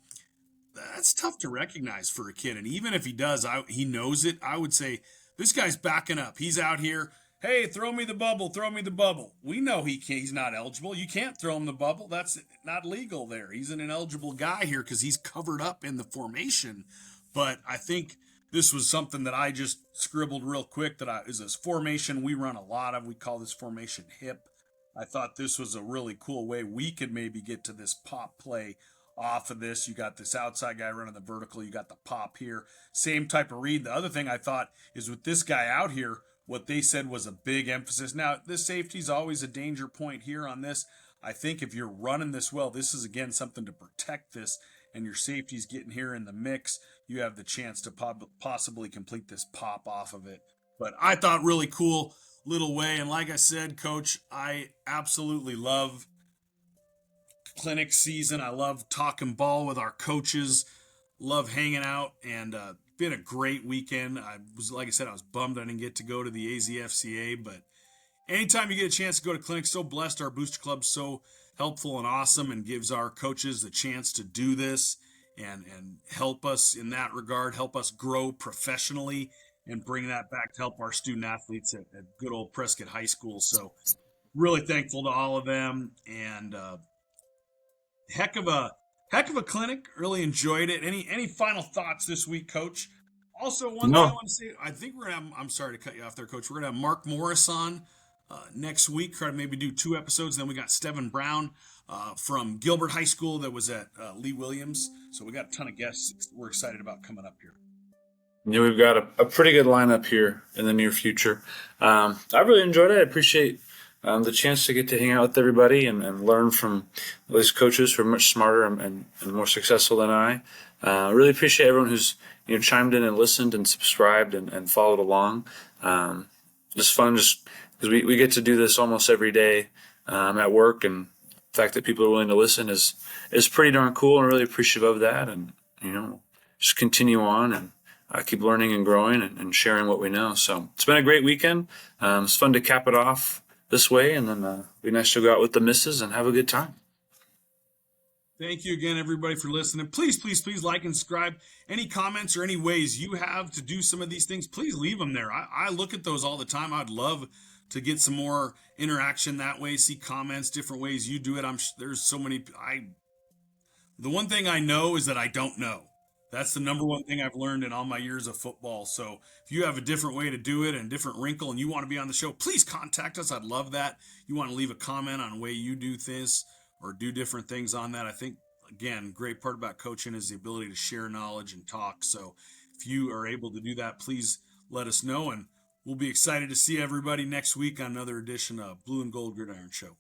that's tough to recognize for a kid. And even if he does, he knows it. I would say this guy's backing up. He's out here. Hey, throw me the bubble. Throw me the bubble. We know he's not eligible. You can't throw him the bubble. That's not legal there. He's an ineligible guy here because he's covered up in the formation. But I think this was something that I just scribbled real quick that is this formation we run a lot of. We call this formation hip. I thought this was a really cool way we could maybe get to this pop play off of this. You got this outside guy running the vertical. You got the pop here. Same type of read. The other thing I thought is with this guy out here, what they said was a big emphasis. Now, this safety is always a danger point here on this. I think if you're running this well, this is, again, something to protect this, and your safety's getting here in the mix, you have the chance to possibly complete this pop off of it. But I thought really cool little way. And like I said, Coach, I absolutely love clinic season. I love talking ball with our coaches, love hanging out, and been a great weekend. Like I said, I was bummed I didn't get to go to the AZFCA, but anytime you get a chance to go to clinic, so blessed. Our booster club's so helpful and awesome and gives our coaches the chance to do this and help us in that regard, help us grow professionally and bring that back to help our student athletes at good old Prescott High School. So really thankful to all of them, and heck of a clinic. Really enjoyed it. Any final thoughts this week, Coach? Also, one thing I No, want to say, I think we're gonna have, I'm sorry to cut you off there, Coach. We're gonna have Mark Morris on next week. Try to maybe do 2 episodes. Then we got Steven Brown from Gilbert High School that was at Lee Williams. So we got a ton of guests we're excited about coming up here. yeah, we've got a pretty good lineup here in the near future. I really enjoyed it. I appreciate the chance to get to hang out with everybody and learn from these coaches who are much smarter and more successful than I. Really appreciate everyone who's chimed in and listened and subscribed and followed along. Just fun, just because we get to do this almost every day at work, and the fact that people are willing to listen is pretty darn cool, and really appreciative of that. And just continue on and keep learning and growing and sharing what we know. So it's been a great weekend. It's fun to cap it off this way, and then it'd be nice to go out with the missus and have a good time. Thank you again, everybody, for listening. Please, please, please like and subscribe. Any comments or any ways you have to do some of these things, please leave them there. I look at those all the time. I'd love to get some more interaction that way, see comments, different ways you do it. There's so many. The one thing I know is that I don't know. That's the number one thing I've learned in all my years of football. So if you have a different way to do it and a different wrinkle and you want to be on the show, please contact us. I'd love that. You want to leave a comment on the way you do this or do different things on that. I think, again, great part about coaching is the ability to share knowledge and talk. So if you are able to do that, please let us know. And we'll be excited to see everybody next week on another edition of Blue and Gold Gridiron Show.